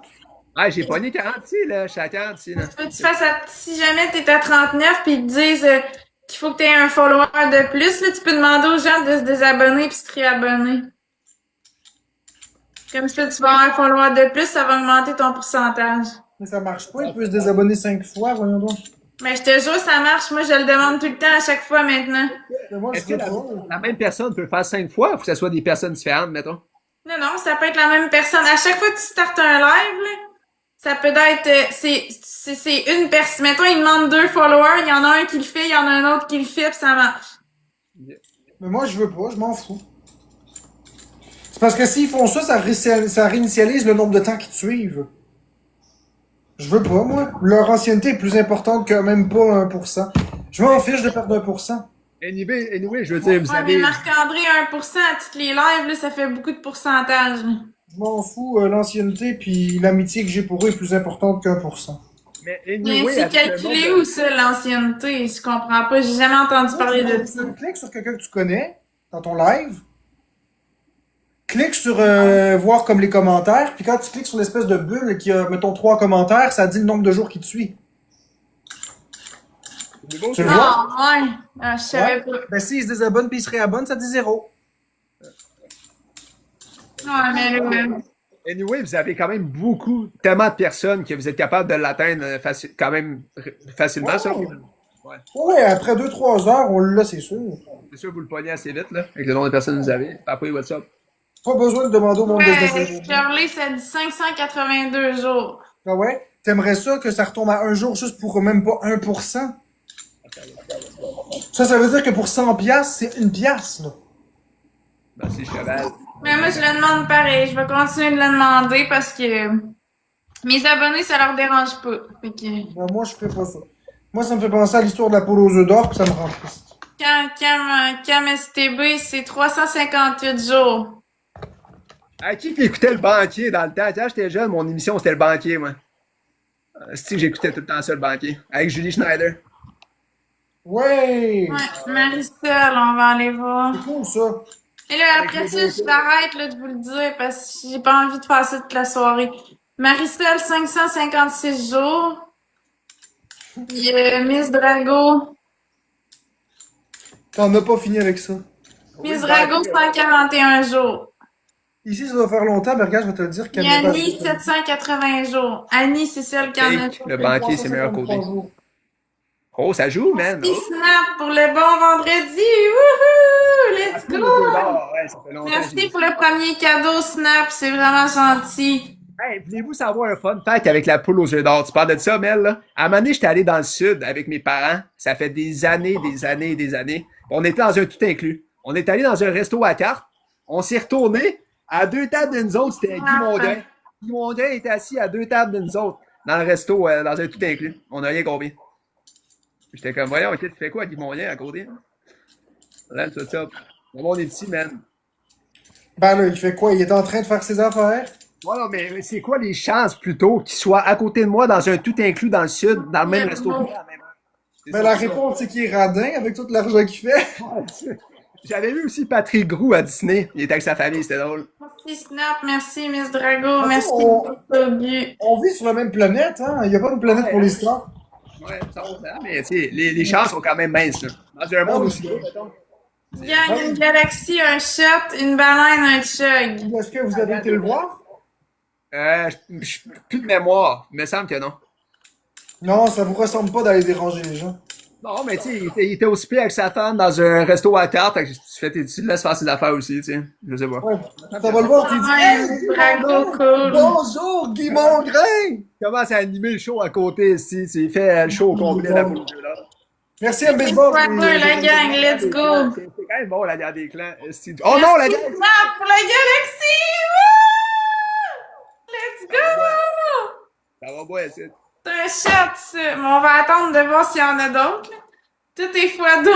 Ah, j'ai pogné 40 ici, là. Je suis à 40 ici, là. Tu fasses si jamais t'es à 39 puis ils te disent qu'il faut que t'aies un follower de plus, là, tu peux demander aux gens de se désabonner puis se réabonner. Comme ça, tu vas avoir un follower de plus, ça va augmenter ton pourcentage. Mais ça marche pas, il peut se désabonner 5 fois, voyons donc. Mais je te jure, ça marche. Moi, je le demande tout le temps à chaque fois maintenant. Mais moi, je Est-ce que veux la, pas. la même personne peut faire 5 fois? Faut que ce soit des personnes différentes, mettons. Non, non, ça peut être la même personne. À chaque fois que tu startes un live, là, ça peut être, c'est une personne. Mettons, il demande 2 followers, il y en a un qui le fait, il y en a un autre qui le fait, puis ça marche. Mais moi, je veux pas, je m'en fous. C'est parce que s'ils font ça, ça réinitialise le nombre de temps qu'ils te suivent. Je veux pas, moi. Leur ancienneté est plus importante que même pas 1%. Je m'en fiche de perdre 1%. Anyway, je veux dire, vous Ouais, mais avez... Marc-André, 1% à toutes les lives, là, ça fait beaucoup de pourcentage. Là. Je m'en fous, l'ancienneté puis l'amitié que j'ai pour eux est plus importante qu'1%. Mais Mais anyway, c'est avec le calculé monde où ça, l'ancienneté? Je comprends pas, j'ai jamais entendu parler de ça. Tu cliques sur quelqu'un que tu connais, dans ton live. Clique sur voir comme les commentaires, puis quand tu cliques sur l'espèce de bulle qui a, mettons, 3 commentaires, ça dit le nombre de jours qui te suit. de nouveau, Tu le vois? Ah, ouais. Ah, je savais pas. Ben, s'ils se désabonnent puis ils se réabonnent, ça dit 0. Ouais, mais là, Anyway, vous avez quand même tellement de personnes que vous êtes capable de l'atteindre quand même facilement, ça. Ouais. Ouais, après 2-3 heures, on l'a, c'est sûr. C'est sûr que vous le pognez assez vite, là, avec le nombre de personnes que vous avez. Après, what's up? Pas besoin de demander au monde de se ouais, désabonner. Shirley, ça dit 582 jours. Ah ouais? t'aimerais ça que ça retombe à un jour juste pour même pas 1%? Ça veut dire que pour 100 piastres, c'est une pièce, là. Merci, cheval. Mais moi, je le demande pareil. Je vais continuer de le demander parce que mes abonnés, ça leur dérange pas. Fait que, Ben, moi, je ferais pas ça. Moi, ça me fait penser à l'histoire de la poule aux œufs d'or, puis ça me rend triste. Cam STB, c'est 358 jours. À qui écoutait le banquier dans le temps? Quand j'étais jeune, mon émission, c'était le banquier, moi. C'est que j'écoutais tout le temps ça, le banquier. Avec Julie Schneider. Ouais! Ouais, Marisol, on va aller voir. C'est cool, ça. Et là, après ça, je t'arrête là, de vous le dire parce que j'ai pas envie de faire ça toute la soirée. Marisol, 556 jours. Puis Miss Drago. T'en as pas fini avec ça. Miss Drago, 141 jours. Ici, ça doit faire longtemps, mais regarde, je vais te le dire. Puis Annie, 780 jours. Annie, c'est celle qui en a. Le banquier, c'est meilleur côté. Oh, ça joue, man. Petit snap pour le bon vendredi. Wouhou! Let's go! Ouais, ça fait longtemps. Merci pour le premier cadeau, Snap. C'est vraiment gentil. Hey, voulez-vous savoir un fun fact avec la poule aux œufs d'or? Tu parles de ça, Mel, là? À un moment donné, j'étais allé dans le sud avec mes parents. Ça fait des années. On était dans un tout inclus. On est allé dans un resto à carte. On s'est retourné. À 2 tables de nous autres, c'était Guy Mongrain. Guy Mongrain était assis à 2 tables de nous autres. Dans le resto, dans un tout inclus. On n'a rien compris. J'étais comme, voyons, ok, tu fais quoi, Guy Mongrain, à côté? Là, tout ça. Le monde est petit, man. Ben là, il fait quoi? Il est en train de faire ses affaires? Voilà, mais c'est quoi les chances, plutôt, qu'il soit à côté de moi dans un tout inclus dans le sud, dans le même resto? Ben la réponse, c'est qu'il est radin avec tout l'argent qu'il fait. J'avais vu aussi Patrick Groux à Disney. Il était avec sa famille, c'était drôle. Merci Snap, merci Miss Drago, merci On vit sur la même planète, hein? Il n'y a pas une planète pour les stars. Ouais, ça va faire, mais tu sais, les chances sont quand même minces, là. Dans un monde aussi gros, mettons. Gang, une galaxie, un chat, une baleine, un chug. Est-ce que vous avez été le voir? Plus de mémoire. Il me semble que non. Non, ça vous ressemble pas d'aller déranger les gens. Non, mais tu sais, il était aussi pris avec sa femme dans un resto à carte. Tu le laisses faire ses affaires aussi, tu sais. Je sais pas. Ouais. Ça va le voir, tu dis Ouais, Drago, cool. bonjour, Guy Mongrain! Il commence à animer le show à côté ici. Il fait le show au complet de la boule là. Merci à Baseball. Quoi deux, la gang, let's go. C'est quand même bon, la guerre des clans. Oh non, la guerre! Snap pour la galaxie! Wouh! Let's go! Ça va boire, c'est. C'est un chat, ça. Mais on va attendre de voir s'il y en a d'autres. Là. Tout est fois deux.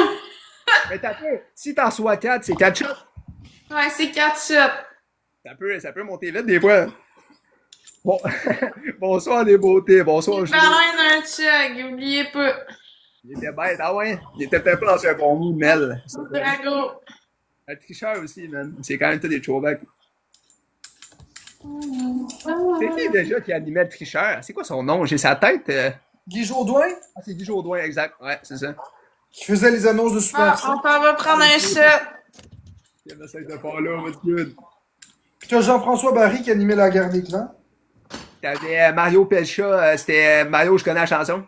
Mais t'as peu. Si t'en sois 4, c'est 4 shots. Ouais, c'est 4 shots. Ça peut monter vite des fois. Bon. Bonsoir les beautés. Bonsoir Il Julie. baleine un chug, oubliez pas. Il était bête, ah ouais. Il était peut-être pas dans un bon mood, Mel. Drago. Un tricheur aussi, man. C'est quand même tout des throwbacks. C'est qui déjà qui animait le tricheur? C'est quoi son nom? J'ai sa tête. Guy Jourdouin, Ah, c'est Guy Jourdouin, exact. Ouais, c'est ça. qui faisait les annonces de Super Ah, Show. on s'en va prendre un shot. Il y avait ça de pas là, what's good? Puis t'as Jean-François Barry qui animait la guerre des clans. T'avais Mario Pelcha, c'était Mario, je connais la chanson.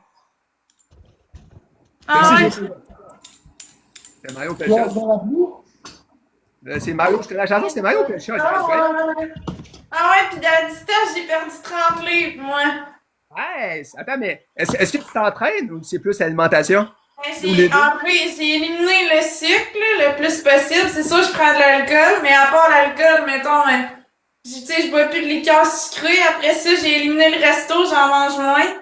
Ah ouais? C'était Mario Pelcha. Pierre dans la pluie. C'est Mario, je connais la chanson, c'était Mario Pelcha. Ah ouais, pis à la distance, j'ai perdu 30 livres, moi. Ouais, attends, mais est-ce que tu t'entraînes ou c'est plus l'alimentation? J'ai éliminé le sucre là, le plus possible. C'est sûr, je prends de l'alcool, mais à part l'alcool, mettons, tu sais, je bois plus de liqueur sucrée. Après ça, j'ai éliminé le resto, j'en mange moins.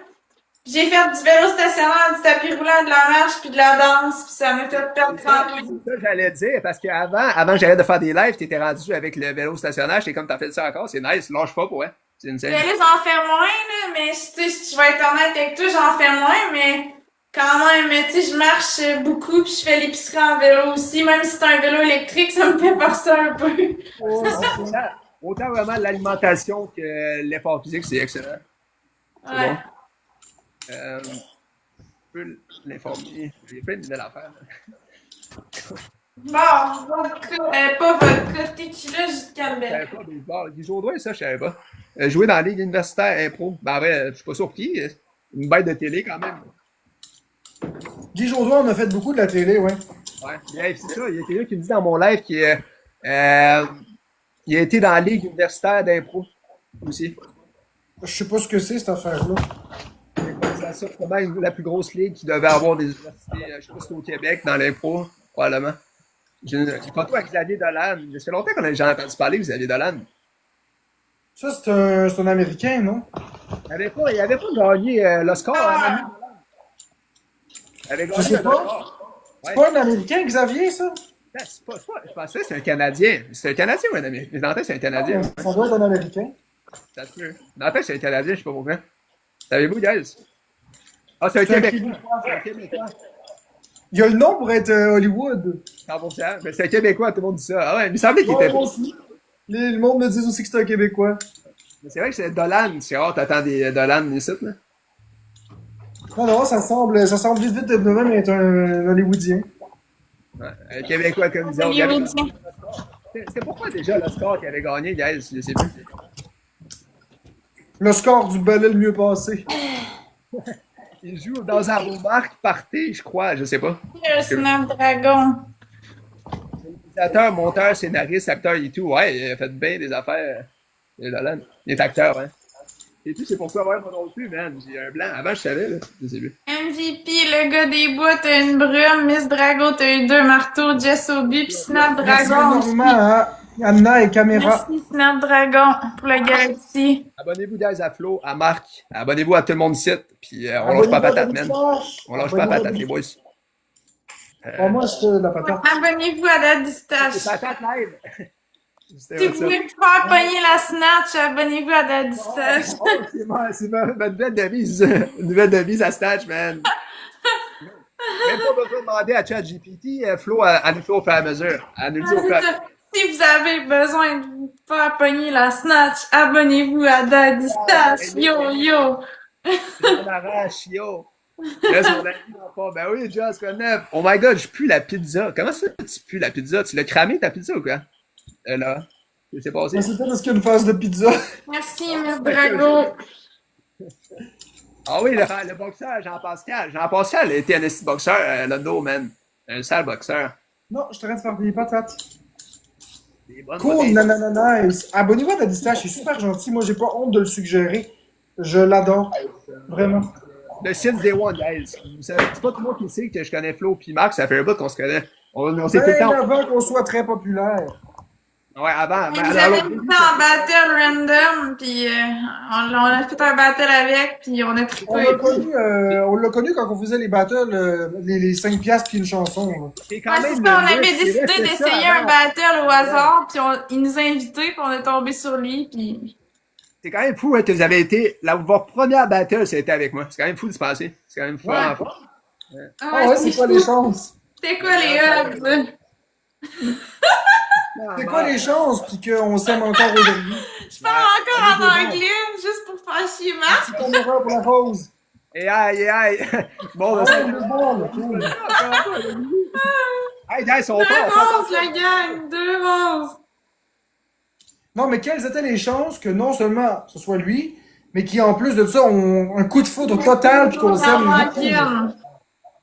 J'ai fait du vélo stationnaire, du tapis roulant, de la marche, puis de la danse, puis ça m'a fait perdre 30 livres. C'est ça que j'allais dire, parce qu'avant que j'arrête de faire des lives, t'étais rendu avec le vélo stationnaire, j'étais comme t'as fait ça encore, c'est nice, lâche pas pour ouais. C'est une scène. Mais là, j'en fais moins, là, mais tu sais, je vais être honnête avec toi, j'en fais moins, mais quand même, tu sais, je marche beaucoup, puis je fais l'épicerie en vélo aussi, même si c'est un vélo électrique, ça me fait penser un peu. Autant vraiment l'alimentation que l'effort physique, c'est excellent. C'est Ouais. bon. Je peux l'informer. J'ai plein de nouvelles affaires. Bon, vodka, pas vodka, tequila, jus de Je Campbell. savais pas baseball. Guy Jourdouin, ça, je savais pas. Jouer dans la Ligue universitaire impro. Ben, vrai, je suis pas surpris. Une bête de télé, quand même. Guy Jourdouin, on a fait beaucoup de la télé, ouais. Ouais. Mais, c'est ça. Il y a quelqu'un qui me dit dans mon live qu'il il a été dans la Ligue universitaire d'impro aussi. Je sais pas ce que c'est, cette affaire-là. C'est sûrement la plus grosse ligue qui devait avoir des universités, je sais pas si c'est au Québec, dans l'impro, probablement. J'ai une photo avec Xavier Dolan. Ça fait longtemps qu'on a entendu parler de Xavier Dolan. Ça, c'est un Américain, non? Il avait pas gagné l'Oscar. Hein, il avait Je gagné sais pas. l'Oscar. C'est pas un Américain, Xavier, ça? Je pensais que c'est un Canadien. C'est un Canadien ou un Américain? Dans la tête, c'est un Canadien. Ça doit être un Américain. Ça se peut. Dans la tête, c'est un Canadien, je sais pas pourquoi. Savez-vous, guys? Ah, c'est un C'est un Québécois. Québécois. C'est un Québécois. Il a le nom pour être Hollywood. 100%. Mais c'est un Québécois, tout le monde dit ça. Ah ouais, il me semblait qu'il était. Moi aussi. Le monde me dit aussi que c'est un Québécois. Mais c'est vrai que c'est Dolan. C'est rare, t'attends des Dolan ici, là. Non, ça semble vite de même être un Hollywoodien. Ouais, un Québécois comme disons. C'était pourquoi déjà l'Oscar qu'il avait gagné, guys? Je sais plus. Le score du balai le mieux passé. Il joue dans un remarque party, je crois, je sais pas. Le Snapdragon. Réalisateur, monteur, scénariste, acteur et tout. Ouais, il a fait bien des affaires. Dolan. Il est acteur, hein. Et tout, c'est pourquoi, ouais, moi non plus, man. J'ai un blanc. Avant, je savais, là. Je sais plus. MVP, le gars des bois, t'as une brume. Miss Drago, t'as eu 2 marteaux. Jess Obi, pis Merci Snapdragon. énormément à Anna et Caméra. Merci Snapdragon pour la galaxie. Abonnez-vous, guys, à Flo, à Marc. Abonnez-vous à tout le monde ici. Puis on lâche pas patate, man. On lâche pas patate, les boys. Moi, je fais de la patate. Abonnez-vous à la Distache. C'est patate live. Si vous voulez me faire pogner la snatch, abonnez-vous à la Distache. Oh, c'est ma nouvelle devise. Nouvelle devise à Snatch, man. Même pas besoin de demander à ChatGPT, Flo, à nous faire au fur et à mesure. À nous le dire au fur et à mesure. Si vous avez besoin de vous faire pogner la snatch, abonnez-vous à la Distache. Yo, yo. C'est marrant, yo. Là, son ami d'enfant. Ben oui, Joss, connaît. Oh my god, je pue la pizza. Comment ça, tu pues la pizza? Tu l'as cramé ta pizza ou quoi? Là. Qu'est-ce qui s'est passé? C'est peut-être parce qu'il y a une phase de pizza. Merci, Miss Drago. Ah oui, le boxeur, Jean-Pascal. Jean-Pascal était un esti boxeur, Londo, man. Un sale boxeur. Non, je suis en train de faire des patates. Des bonnes Cool, patates. nanana, nice. Abonnez-vous à la Distache, c'est super gentil. Moi, j'ai pas honte de le suggérer. Je l'adore. Vraiment. Le site Day One, guys. C'est pas tout le monde qui sait que je connais Flo puis Marc, ça fait un bout qu'on se connaît. On s'est tout le Bien temps. avant qu'on soit très populaire. Ouais, avant. Mais Vous alors, avez mis ça en battle random, puis on a fait un battle avec, puis on a trippé. On l'a connu quand on faisait les battles, les 5 piastres puis une chanson. Là. c'est quand Ouais, c'est même ça, on le avait luxe, décidé c'est ça, d'essayer avant. un battle au hasard, puis il nous a invités, puis on est tombé sur lui, puis... C'est quand même fou hein, que vous avez été. Votre première battle, c'était avec moi. C'est quand même fou de se passer. C'est quand même fou. Ouais. Vraiment fou. Ah ouais, c'est quoi les chances? C'était quoi les odds? C'est quoi les chances puis qu'on s'aime encore aujourd'hui? Je parle encore en anglais, juste pour faire chier Marc. C'est ton erreur pour la pause. Et aïe. Bon, ben, Ah, c'est. le bon, cool. Hey, guys, on Deux part. roses, la gang, 2 roses. Non, mais quelles étaient les chances que non seulement ce soit lui, mais qui en plus de ça ont un coup de foudre total puis qu'on s'aime beaucoup.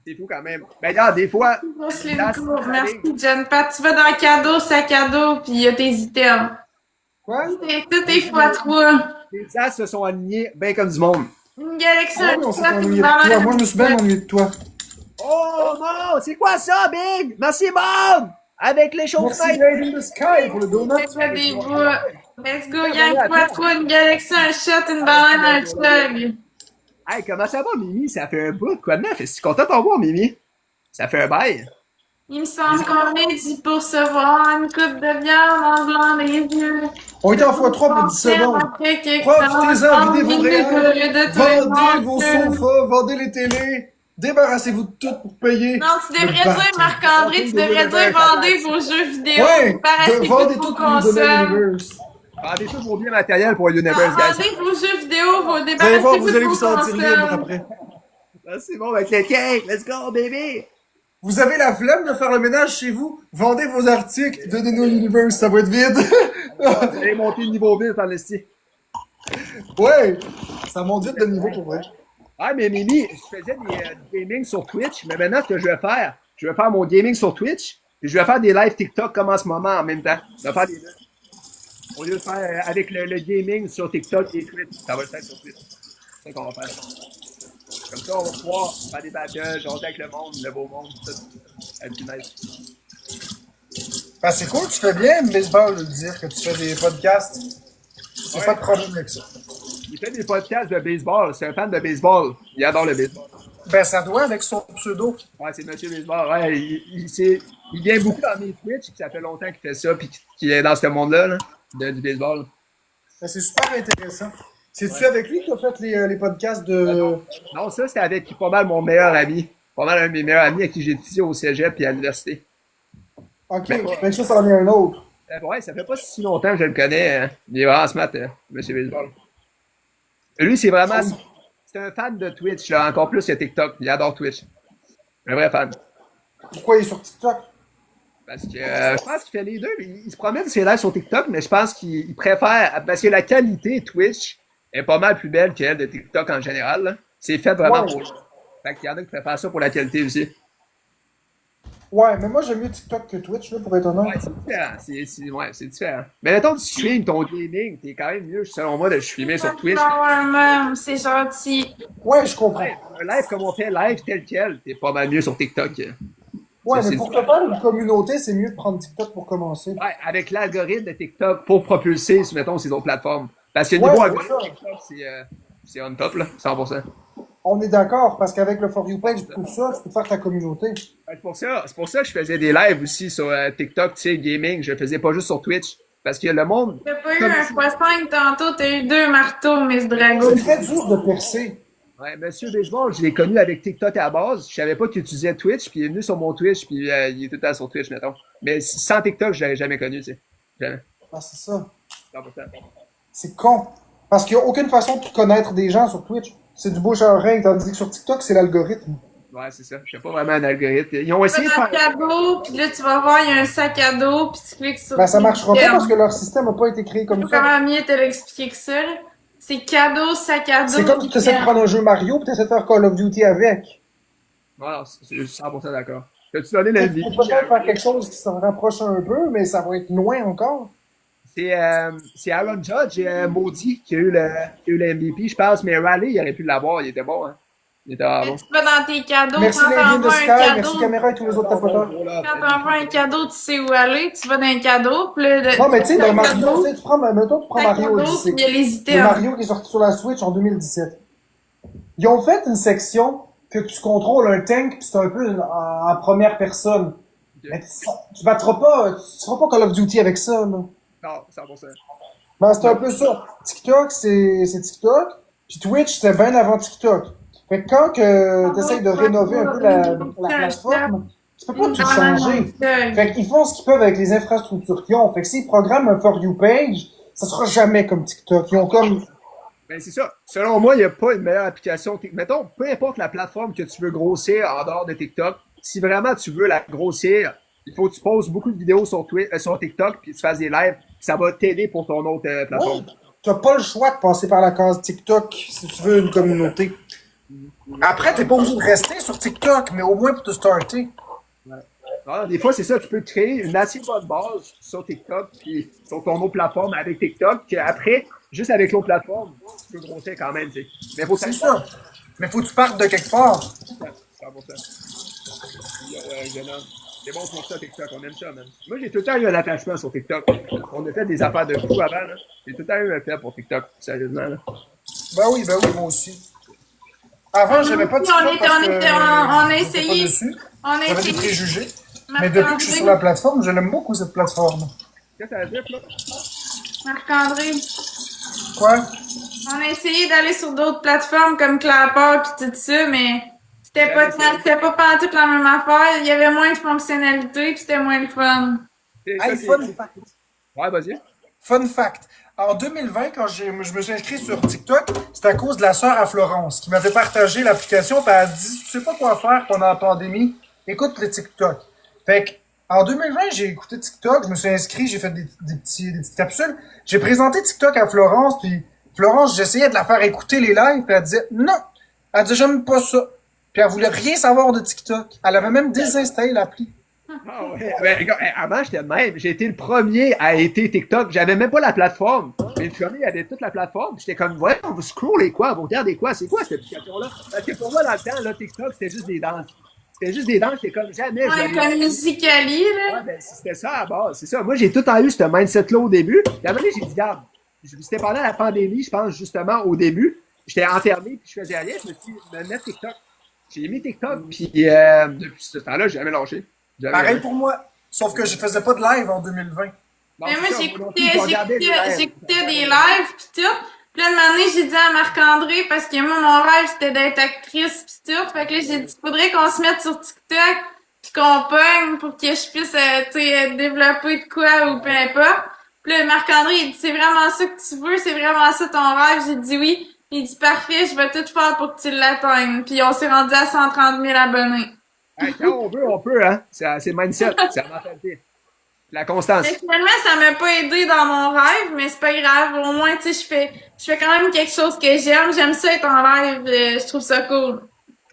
C'est fou quand même. Ben, regarde, des fois. Merci, Jen Pat. Tu vas dans cadeau, sac à dos, puis il y a tes items. Quoi? Tout est x3. Les as se sont alignés bien comme du monde. Une galaxie, Ah oui, on s'est ennuyé de toi. Moi, je me suis bien ennuyé de toi. Oh non, c'est quoi ça, Big? Merci, Bob! Avec les chauffeurs. Merci, Lady in the Sky, pour le donut. C'est pas des bois. Let's go, gang, x3, une galaxie, un shot, une banane, un chug. Hey, comment ça va, Mimi? Ça fait un bout, quoi de neuf? Est-ce que tu es content de voir, Mimi? Ça fait un bail. Il me semble qu'on est dit pour se voir une coupe de viande en blanc des yeux. On était en x3 pour 10 secondes. Profitez-en, videz vos réels, vendez vos sofas, vendez les télés, débarrassez-vous de tout pour payer. Non, tu devrais dire, Marc-André, tu devrais dire vendez vos jeux vidéo, Ouais, débarrassez-vous vendez de tout vos pour nous donner consoles. l'Universe. Vendez tous vos biens matériels pour Universe, guys. Vendez vos jeux vidéo, Vous allez débarrassez-vous voir, de vous allez vos vous sentir libre consoles. après. Ah, c'est bon, avec le cake. Let's go, baby. Vous avez la flemme de faire le ménage chez vous? Vendez vos articles, donnez-nous l'Universe, ça va être vide. Vous allez monter le niveau vite par l'esti. Ouais, ça monte vite de niveau pour vrai. Ah, mais Mimi, je faisais des gaming sur Twitch, mais maintenant, ce que je vais faire mon gaming sur Twitch, et je vais faire des lives TikTok comme en ce moment en même temps. Je vais faire des deux. Au lieu de faire avec le gaming sur TikTok et Twitch, ça va le faire sur Twitch. C'est ça qu'on va faire. Comme ça, on va pouvoir faire des battles, jaser avec le monde, le beau monde, tout ça. Ça va être nice. Ben, c'est cool, tu fais bien, baseball, de le dire, que tu fais des podcasts. C'est Ouais. pas de problème avec ça. Il fait des podcasts de baseball. C'est un fan de baseball. Il adore le baseball. Ben, ça doit avec son pseudo. Ouais, c'est Monsieur Baseball. Ouais, il vient beaucoup dans mes Twitch, puis ça fait longtemps qu'il fait ça, puis qu'il est dans ce monde-là, là, du baseball. Ben, c'est super intéressant. C'est-tu avec lui que tu as fait les podcasts de. Non, ça, c'était avec pas mal mon meilleur ami. Pas mal un de mes meilleurs amis avec qui j'ai étudié au cégep et à l'université. Ok, fait que ça en est un autre. Ouais, ça fait pas si longtemps que je le connais. Il est vraiment smart, Monsieur Baseball. Lui, c'est vraiment... C'est un fan de Twitch, là, encore plus que TikTok. Il adore Twitch. Un vrai fan. Pourquoi il est sur TikTok? Parce que je pense qu'il fait les deux. Il se promène ses lives sur TikTok, mais je pense qu'il préfère... Parce que la qualité Twitch est pas mal plus belle qu'elle de TikTok en général. Là. C'est fait vraiment Ouais. pour... Fait qu'il y en a qui préfèrent ça pour la qualité aussi. Ouais, mais moi j'aime mieux TikTok que Twitch, là, pour être honnête. Ouais, c'est différent. Ouais, c'est différent. Mais mettons, tu streames ton gaming, t'es quand même mieux, selon moi, de streamer sur Twitch. Même, c'est gentil. Ouais, je comprends. Ouais, un live comme on fait live tel quel, t'es pas mal mieux sur TikTok. Ouais, c'est mais pour te faire une communauté, c'est mieux de prendre TikTok pour commencer. Ouais, avec l'algorithme de TikTok pour propulser, mettons, ces autres plateformes. Parce que le Ouais, niveau c'est algorithme de ça. TikTok, c'est on top, là, 100%. On est d'accord, parce qu'avec le For You page et tout ça, tu peux faire ta communauté. Ouais, c'est pour ça que je faisais des lives aussi sur TikTok, tu sais, gaming. Je le faisais pas juste sur Twitch. Parce que le monde. T'as pas eu un x5 tantôt, t'as eu 2 marteaux, Miss Drago. C'est très dur de percer. Ouais, Monsieur Baseball, je l'ai connu avec TikTok à la base. Je savais pas qu'il utilisait Twitch, puis il est venu sur mon Twitch, puis il est tout le temps sur Twitch, mettons. Mais sans TikTok, je l'avais jamais connu, tu sais. Jamais. Ah, c'est ça. 100%. C'est con. Parce qu'il n'y a aucune façon de connaître des gens sur Twitch. C'est du bouche à oreille, tandis que sur TikTok, c'est l'algorithme. Ouais, c'est ça. Je sais pas vraiment un algorithme. Ils ont Tu essayé de vas dans faire. le cadeau, puis là, tu vas voir, il y a un sac à dos, puis tu cliques sur... Ben, ça marchera pas parce que leur système n'a pas été créé comme Faut ça. comment mieux te l'expliquer que ça, là. C'est cadeau, sac à dos... C'est comme si tu essaies de prendre un jeu Mario et tu essaies de faire Call of Duty avec. Voilà, je suis 100% d'accord. T'as-tu donné Tu l'invite? peux peut-être faire quelque chose qui s'en rapproche un peu, mais ça va être loin encore. C'est Aaron Judge et Maudit qui a eu le MVP, je pense, mais Raleigh, il aurait pu l'avoir, il était bon, hein. Il était vraiment bon. Tu vas dans tes cadeaux, Merci quand Lady in the t'envoies Sky, un cadeau... merci Caméra et tous les autres tapoteurs. Quand t'envoies un cadeau, tu sais où aller, tu vas dans un cadeau, puis là... Non, mais tu sais, dans dans le Mario, cadeau, tu sais, tu prends, mettons, tu prends dans le Mario cadeau, Odyssey. puis il y a les Le items. Mario qui est sorti sur la Switch en 2017. Ils ont fait une section que tu contrôles un tank, puis c'est un peu en première personne. Mais tu feras pas Call of Duty avec ça, là. Non, 100%. Ben, c'est un peu ça. TikTok, c'est TikTok, puis Twitch, c'était bien avant TikTok. Fait que quand que t'essayes de rénover un peu la plateforme, tu peux pas tout changer. Fait qu'ils font ce qu'ils peuvent avec les infrastructures qu'ils ont. Fait que s'ils programment un For You page, ça sera jamais comme TikTok. Ils ont comme... Ben, c'est ça. Selon moi, il n'y a pas une meilleure application. Mettons, peu importe la plateforme que tu veux grossir en dehors de TikTok, si vraiment tu veux la grossir, il faut que tu poses beaucoup de vidéos sur TikTok, puis tu fasses des lives, puis ça va t'aider pour ton autre plateforme. Oui, t'as pas le choix de passer par la case TikTok si tu veux une communauté. Après, t'es pas obligé de rester sur TikTok, mais au moins pour te starter. Alors, des fois, c'est ça, tu peux créer une assez bonne base sur TikTok, puis sur ton autre plateforme avec TikTok, puis après, juste avec l'autre plateforme, tu peux grossir quand même, tu sais. Mais faut que C'est ça. Mais faut que tu partes de quelque part. 100%. Jeune homme. C'est bon pour ça, TikTok. On aime ça, man. Moi, j'ai tout le temps eu un attachement sur TikTok. On a fait des affaires de fou avant, là. J'ai tout le temps eu un fait pour TikTok, sérieusement, là. Ben oui, moi aussi. Avant, j'avais pas de TikTok parce que on a j'étais essayé. pas dessus. On a J'avais des essayé. préjugés. Mais depuis que je suis sur la plateforme, je l'aime beaucoup, cette plateforme. Qu'est-ce que ça veut dire, là? Marc-André, Quoi? on a essayé d'aller sur d'autres plateformes comme Clapper pis tout ça, mais c'était pas pantoute la même affaire. Il y avait moins de fonctionnalités pis c'était moins le fun. Hey, fun fact. Ouais, vas-y. Fun fact. En 2020, quand je me suis inscrit sur TikTok, c'était à cause de la sœur à Florence qui m'avait partagé l'application et elle a dit « Tu sais pas quoi faire pendant la pandémie? Écoute le TikTok. » Fait que, en 2020, j'ai écouté TikTok, je me suis inscrit, j'ai fait des petites capsules. J'ai présenté TikTok à Florence, puis Florence, j'essayais de la faire écouter les lives, puis elle disait « Non! » Elle disait « J'aime pas ça. » Puis elle voulait rien savoir de TikTok. Elle avait même désinstallé l'appli. Ah ouais, ben, regarde, avant j'étais de même. J'ai été le premier à être TikTok. J'avais même pas la plateforme. Mais le premier avait toute la plateforme. J'étais comme, ouais, on va scroller quoi, on va regarder quoi, c'est quoi cette application-là? Parce que pour moi, dans le temps, là, TikTok, c'était juste des danses. C'était juste des danses, c'était comme jamais. Ouais, comme Musicali, là. Ouais, ben, c'était ça à la base, c'est ça. Moi, j'ai tout le temps eu ce mindset-là au début. Puis à un moment donné, j'ai dit, regarde, c'était pendant la pandémie, je pense, justement, au début. J'étais enfermé, puis je faisais rien. Je me suis dit, me mettre TikTok. J'ai mis TikTok, puis depuis ce temps-là, j'ai jamais lâché. Pareil pour moi. Sauf que je faisais pas de live en 2020. Bon, Mais moi, c'est ça, non plus, je regardais des lives. j'écoutais des lives pis tout. Puis là, une année, j'ai dit à Marc-André, parce que moi, mon rêve, c'était d'être actrice pis tout. Fait que là, j'ai dit, faudrait qu'on se mette sur TikTok pis qu'on pogne pour que je puisse, tu sais, développer de quoi ou peu importe. Puis là, Marc-André, il dit, c'est vraiment ça que tu veux, c'est vraiment ça ton rêve. J'ai dit oui. Il dit, parfait, je vais tout faire pour que tu l'atteignes. Puis on s'est rendu à 130 000 abonnés. Hey, quand on veut, on peut, hein. C'est le mindset, c'est la mentalité. La constance. Mais finalement, ça m'a pas aidé dans mon rêve, mais c'est pas grave. Au moins, tu sais, je fais quand même quelque chose que j'aime. J'aime ça être en live. Je trouve ça cool.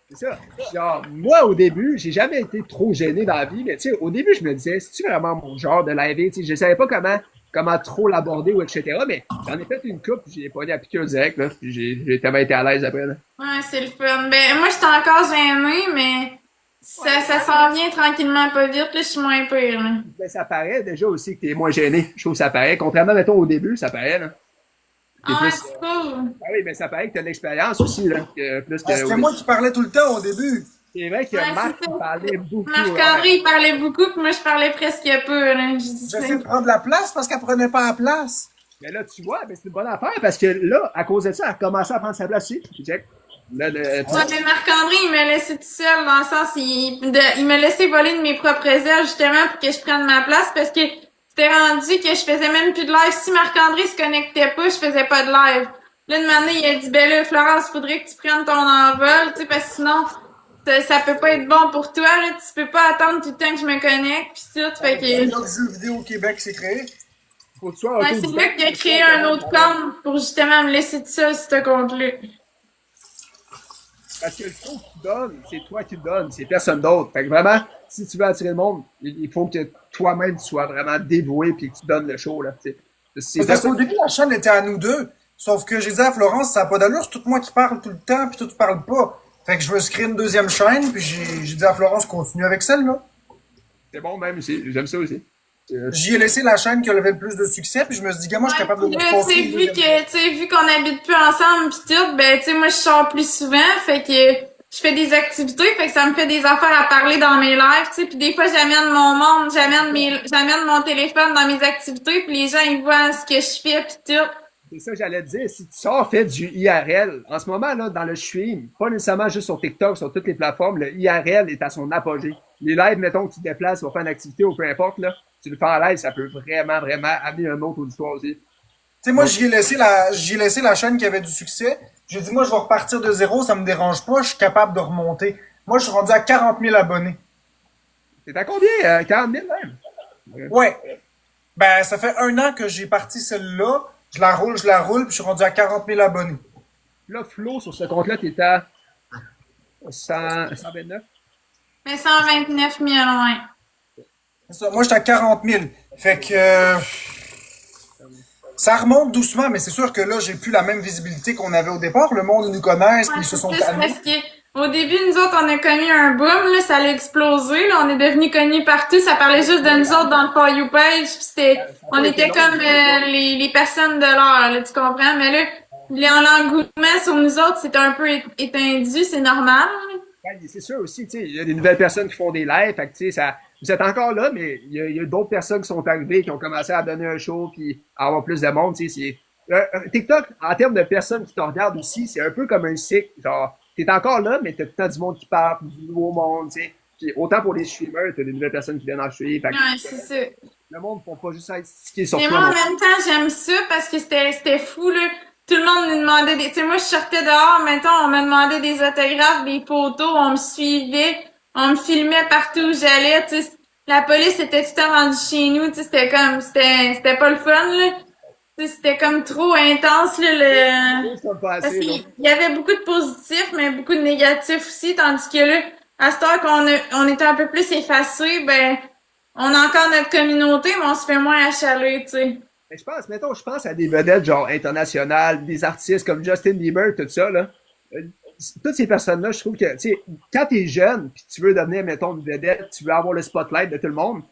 C'est ça. Genre, moi, au début, j'ai jamais été trop gêné dans la vie, mais tu sais, au début, je me disais, c'est-tu vraiment mon genre de live? Tu sais, je savais pas comment trop l'aborder ou etc. Mais j'en ai fait une coupe, j'ai pas à piquer au direct, là. Puis j'ai tellement été à l'aise après, là. Ouais, c'est le fun. Ben, moi, j'étais encore gênée, mais ça s'en vient tranquillement pas vite. Là, je suis moins pire, là. Ben, ça paraît déjà aussi que t'es moins gêné. Je trouve que ça paraît. Contrairement, mettons, au début, ça paraît, là. T'es Ah, plus, c'est cool. ah oui, mais ça paraît que t'as de l'expérience aussi, là. Plus que, C'était moi qui parlais tout le temps au début. C'est vrai que Ouais, Marc, c'est ça. il parlait beaucoup. Marc-André, il parlait beaucoup, puis moi, je parlais presque peu, là. Je dis ça. J'essaie de prendre la place parce qu'elle prenait pas la place. Mais là, tu vois, ben, c'est une bonne affaire parce que là, à cause de ça, elle a commencé à prendre sa place aussi. Puis check. Là, Ouais, mais Marc-André, il m'a laissé tout seul, dans le sens, il m'a laissé voler de mes propres ailes, justement, pour que je prenne ma place, parce que c'était rendu que je faisais même plus de live. Si Marc-André se connectait pas, je faisais pas de live. Là, une année, il a dit, ben là, Florence, faudrait que tu prennes ton envol, tu sais, parce que sinon, ça peut pas être bon pour toi, là. Tu peux pas attendre tout le temps que je me connecte, pis tout, fait C'est que... là que Jeux vidéo au Québec s'est créé. faut que tu sois Ouais, c'est là qu'il a créé un autre compte pour justement me laisser tout seul, ce compte-là. Parce que le show que tu donnes, c'est toi qui le donnes, c'est personne d'autre. Fait que vraiment, si tu veux attirer le monde, il faut que toi-même tu sois vraiment dévoué puis que tu donnes le show, là. C'est Parce qu'au début, la chaîne était à nous deux. Sauf que j'ai dit à Florence, ça n'a pas d'allure, c'est tout moi qui parle tout le temps, puis toi tu parles pas. Fait que je me suis créé une deuxième chaîne, puis j'ai dit à Florence, continue avec celle-là. c'est bon même aussi, j'aime ça aussi. J'y ai laissé la chaîne qui avait le plus de succès, puis je me suis dit, gars, moi, je suis capable de me Puis là, passer. tu sais, vu qu'on habite plus ensemble pis tout, ben, tu sais, moi, je sors plus souvent, fait que je fais des activités, fait que ça me fait des affaires à parler dans mes lives, tu sais, puis des fois, j'amène mon monde, j'amène mon téléphone dans mes activités, puis les gens, ils voient ce que je fais pis tout. C'est ça que j'allais te dire. Si tu sors, fais du IRL. En ce moment, là, dans le stream, pas nécessairement juste sur TikTok, sur toutes les plateformes, le IRL est à son apogée. Les lives, mettons que tu te déplaces, tu vas faire une activité ou peu importe, là, tu le fais en live, ça peut vraiment, vraiment amener un autre auditoire aussi. Tu sais, moi, j'y ai laissé la chaîne qui avait du succès. J'ai dit, moi, je vais repartir de zéro, ça me dérange pas, je suis capable de remonter. Moi, je suis rendu à 40 000 abonnés. T'es à combien? 40 000 même? Ouais. Ben, ça fait 1 an que j'ai parti celle-là. Je la roule, puis je suis rendu à 40 000 abonnés. Là, Flo, sur ce compte-là, t'es à 129? Mais 129 000, ouais. C'est ça. Moi, j'étais à 40 000. Fait que ça remonte doucement, mais c'est sûr que là, j'ai plus la même visibilité qu'on avait au départ. Le monde, ils nous connaissent, puis Ouais, ils se c'est sont plus calmés. parce que, au début, nous autres, on a connu un boom, là, ça a explosé, là, on est devenus connus partout, ça parlait juste de nous autres dans le For You page, pis on était comme les personnes de l'heure, là, tu comprends? Mais là, l'engouement sur nous autres, c'est un peu étendu, c'est normal. Ouais, c'est sûr aussi, tu sais, il y a des nouvelles personnes qui font des lives, fait que, tu sais, ça, vous êtes encore là, mais il y a d'autres personnes qui sont arrivées, qui ont commencé à donner un show, puis à avoir plus de monde, tu sais, TikTok, en termes de personnes qui te regardent aussi, c'est un peu comme un cycle, genre, t'es encore là, mais t'as tout le temps du monde qui part, du nouveau monde, tu sais, puis autant pour les streamers, t'as des nouvelles personnes qui viennent en stream, fait que, Ouais, c'est ça. le monde ne font pas juste être stické sur Mais toi. moi, en même temps, j'aime ça parce que c'était fou, là. Tout le monde nous demandait des... Tu sais, moi, je sortais dehors, mettons, on me demandait des autographes, des photos, on me suivait, on me filmait partout où j'allais, tu sais. La police était tout le temps rendue chez nous, tu sais, c'était pas le fun, là. Tu sais, c'était comme trop intense, là, C'est pas parce assez, qu'il donc. y avait beaucoup de positifs, mais beaucoup de négatifs aussi, tandis que là, à cette heure on est un peu plus effacé, ben, on a encore notre communauté, mais on se fait moins achaler, tu sais. Mais je pense à des vedettes genre internationales, des artistes comme Justin Bieber, tout ça, là. Euh, Toutes ces personnes-là, je trouve que, tu sais, quand t'es jeune, puis tu veux devenir, mettons, une vedette, tu veux avoir le spotlight de tout le monde,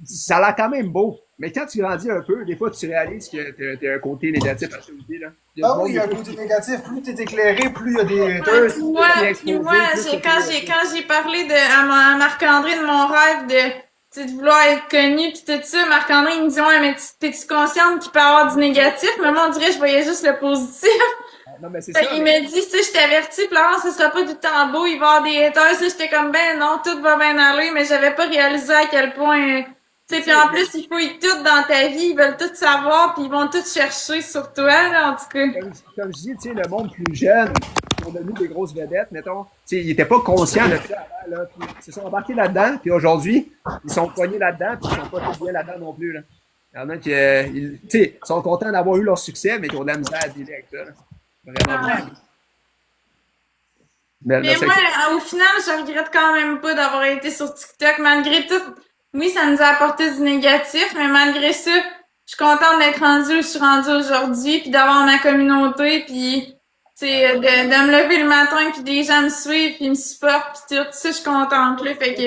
ça a l'air quand même beau. Mais quand tu grandis un peu, des fois, tu réalises que t'as un côté négatif à ça aussi, là. Il y a Ah du monde oui, il y a un qui- côté négatif. Plus t'es éclairé, plus il y a des Ouais, haters. puis moi, quand j'ai parlé à Marc-André de mon rêve tu sais, de vouloir être connu pis tout ça, Marc-André, il me dit, ouais, mais t'es-tu consciente qu'il peut y avoir du négatif? Mais moi, on dirait, je voyais juste le positif. Non, mais c'est Fait ça. qu'il mais- me dit, tu sais, je t'avertis, Florence, ce sera pas du temps beau, il va y avoir des haters. Ça, j'étais comme, ben non, tout va bien aller, mais j'avais pas réalisé à quel point, tu sais, puis en plus, ils fouillent tout dans ta vie, ils veulent tout savoir, puis ils vont tout chercher sur toi, là, en tout cas. Comme je dis, tu sais, le monde plus jeune, qui sont devenus des grosses vedettes, mettons, tu sais, ils étaient pas conscients de ça avant, là, puis ils se sont embarqués là-dedans, puis aujourd'hui, ils sont poignés là-dedans, puis ils sont pas tout bien là-dedans non plus, là. Il y en a qui, tu sais, sont contents d'avoir eu leur succès, mais qui ont de la misère à dealer avec ça, là. Vraiment. Ouais. Mais moi, au final, je regrette quand même pas d'avoir été sur TikTok, malgré tout. Oui, ça nous a apporté du négatif, mais malgré ça, je suis contente d'être rendue où je suis rendue aujourd'hui, puis d'avoir ma communauté, puis tu sais, de me lever le matin, puis des gens me suivent, puis me supportent, puis tout ça, je suis contente, là, fait que...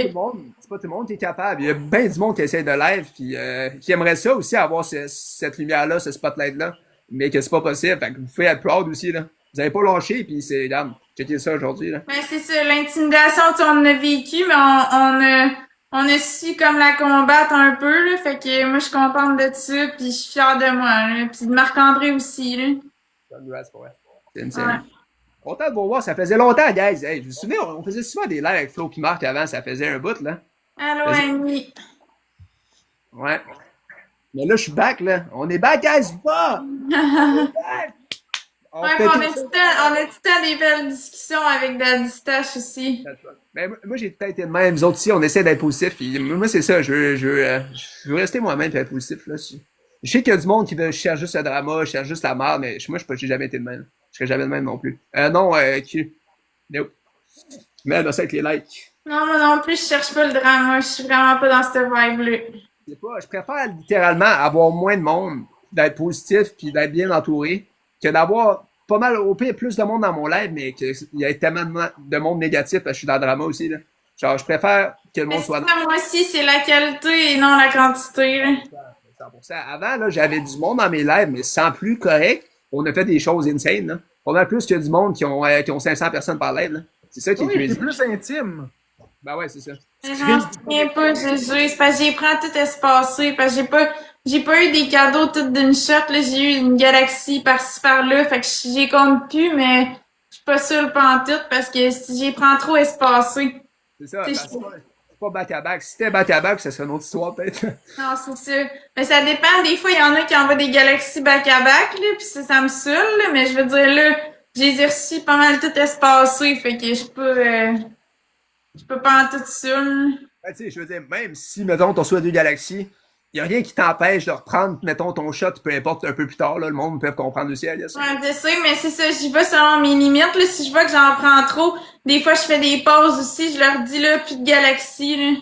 C'est pas tout le monde qui est capable. Il y a bien du monde qui essaie de live, puis qui aimerait ça aussi, avoir cette lumière-là, ce spotlight-là, mais que c'est pas possible. Fait que vous pouvez être proud aussi, là. Vous avez pas lâché, puis c'est, regarde, checkez ça aujourd'hui, là. Ben, c'est ça, l'intimidation, tu sais, on en a vécu, mais on a su comme la combattre un peu, là, fait que moi, je suis contente de ça, puis je suis fière de moi, là, puis de Marc-André aussi, là. Congrats pour elle. C'est Ouais. insane. Content de vous voir, ça faisait longtemps, guys. Hey, je me souviens, on faisait souvent des lives avec Flo et Marc avant, ça faisait un bout, là. Allô, Vas-y. Annie. Ouais. Mais là, je suis back, là. On est back, guys, pas! On est back! On Ouais, fait puis on tout a ça. tout le temps des belles discussions avec Daddy Stache aussi. Ben, moi, j'ai tout été de même. Nous autres aussi, on essaie d'être positif. Puis moi, c'est ça. Je veux rester moi-même et être positif, là. Je sais qu'il y a du monde qui veut chercher juste le drama, cherche juste la merde, mais moi, j'ai jamais été de même. Je serais jamais de même non plus. Non, Q. Nope. Mais là, ça avec les likes. Non, moi non plus, je cherche pas le drama. Je suis vraiment pas dans cette vibe-là. Je préfère littéralement avoir moins de monde, d'être positif puis d'être bien entouré, que d'avoir pas mal, au pire, plus de monde dans mon live, mais qu'il y ait tellement de monde négatif parce que je suis dans le drama aussi, là. Genre, je préfère que le Mais monde soit c'est ça, moi aussi, c'est la qualité et non la quantité, là. 100%. Avant, là, j'avais du monde dans mes lives, mais sans plus correct. On a fait des choses insane, là. On a plus que du monde qui ont 500 personnes par live, là. C'est ça qui est Oui, crazy. c'est plus intime. Ben ouais, c'est ça. Mais j'en souviens pas, c'est parce que j'ai pris tout espacé, parce que j'ai pas eu des cadeaux toutes d'une shot, là, j'ai eu une galaxie par-ci par-là, fait que j'y compte plus, mais je suis pas sûre pantoute parce que j'ai pris trop espacé. C'est ça. C'est Ben, c'est pas back-à-back. Si c'était back-à-back, ça serait une autre histoire, peut-être. Non, c'est ça. Mais ça dépend, des fois, il y en a qui envoient des galaxies back-à-back, là, pis ça me saoule, là, mais je veux dire, là, je les ai reçus pas mal tout espacé, fait que je peux pas en tout seul. Ben, tu sais, je veux dire, même si, mettons, ton soit deux galaxies, y a rien qui t'empêche de reprendre, mettons, ton shot, peu importe, un peu plus tard, là, le monde peut comprendre aussi, Alice. Ouais, je sais, mais c'est ça, j'y vais selon mes limites, là. Si je vois que j'en prends trop, des fois, je fais des pauses aussi, je leur dis, là, plus de galaxies, là.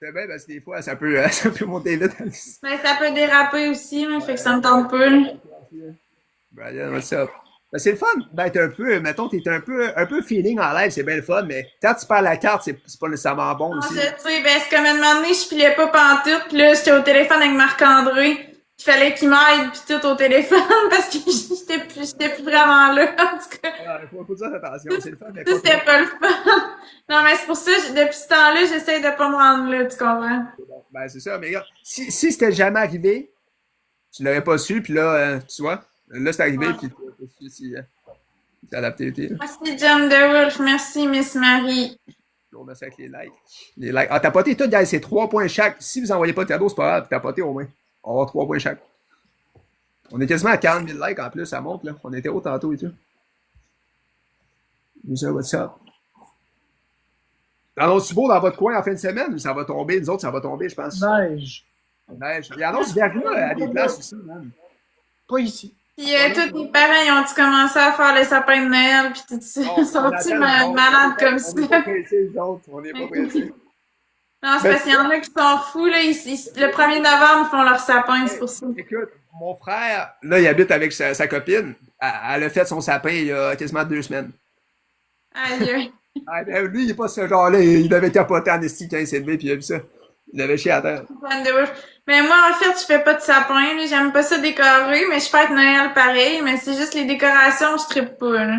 C'est bien, parce que des fois, ça peut monter vite, Alice. Mais ça peut déraper aussi, là, fait que ça me tente pas, là. Brian, what's up? Ben, c'est le fun d'être un peu, mettons, t'es un peu feeling en live, c'est bien le fun, mais quand tu perds la carte, c'est pas nécessairement bon Non, aussi. je sais, ben, c'est comme à un moment donné, je filais pas pantoute, pis là, j'étais au téléphone avec Marc-André. Il fallait qu'il m'aide pis tout au téléphone parce que j'étais plus vraiment là, en tout cas. Ah, faut dire attention, c'est le fun, mais Ça, pas c'était pas le fun. Non, mais c'est pour ça, depuis ce temps-là, j'essaie de pas me rendre là, tu comprends? trop. Ben, c'est ça, mais regarde, si c'était jamais arrivé, tu l'aurais pas su, puis là, tu vois, là, c'est arrivé, Ouais. puis tu l'aurais pas su si c'est adapté. Merci, John DeWolf. Merci, Miss Marie. On a fait avec les likes. Les likes. Ah, tapoté tout, guys, c'est 3 points chaque. Si vous envoyez pas de cadeau, c'est pas grave, tapoté au moins. On va avoir 3 points chaque. On est quasiment à 40 000 likes en plus, ça monte, là. On était haut tantôt et tout. User, what's up? Annonce beau dans votre coin en fin de semaine ou ça va tomber? Nous autres, ça va tomber, je pense. Neige. Neige. Il annonce verglas à des places aussi, man. Pas ici. Puis tous tes parents, ils ont-tu commencé à faire les sapins de Noël, pis tout ça? On Sont-ils attend, malades comme on ça? n'est pas pressés, les autres. On n'est pas pressés. Non, c'est parce qu'il y en a qui sont fous, là. Le 1er novembre, ils font leur sapin, c'est pour ça. Écoute, mon frère, là, il habite avec sa copine. Elle a fait son sapin il y a quasiment 2 semaines. Aïe, aïe. Ah, ben, lui, il est pas ce genre-là. Il avait capoté en esti quand il s'est levé, puis il a vu ça. Il avait chié à terre. Bonne de ouf. Mais moi, en fait, je fais pas de sapin, là. J'aime pas ça décorer, mais je fête Noël pareil, mais c'est juste les décorations, je trippe pas, là.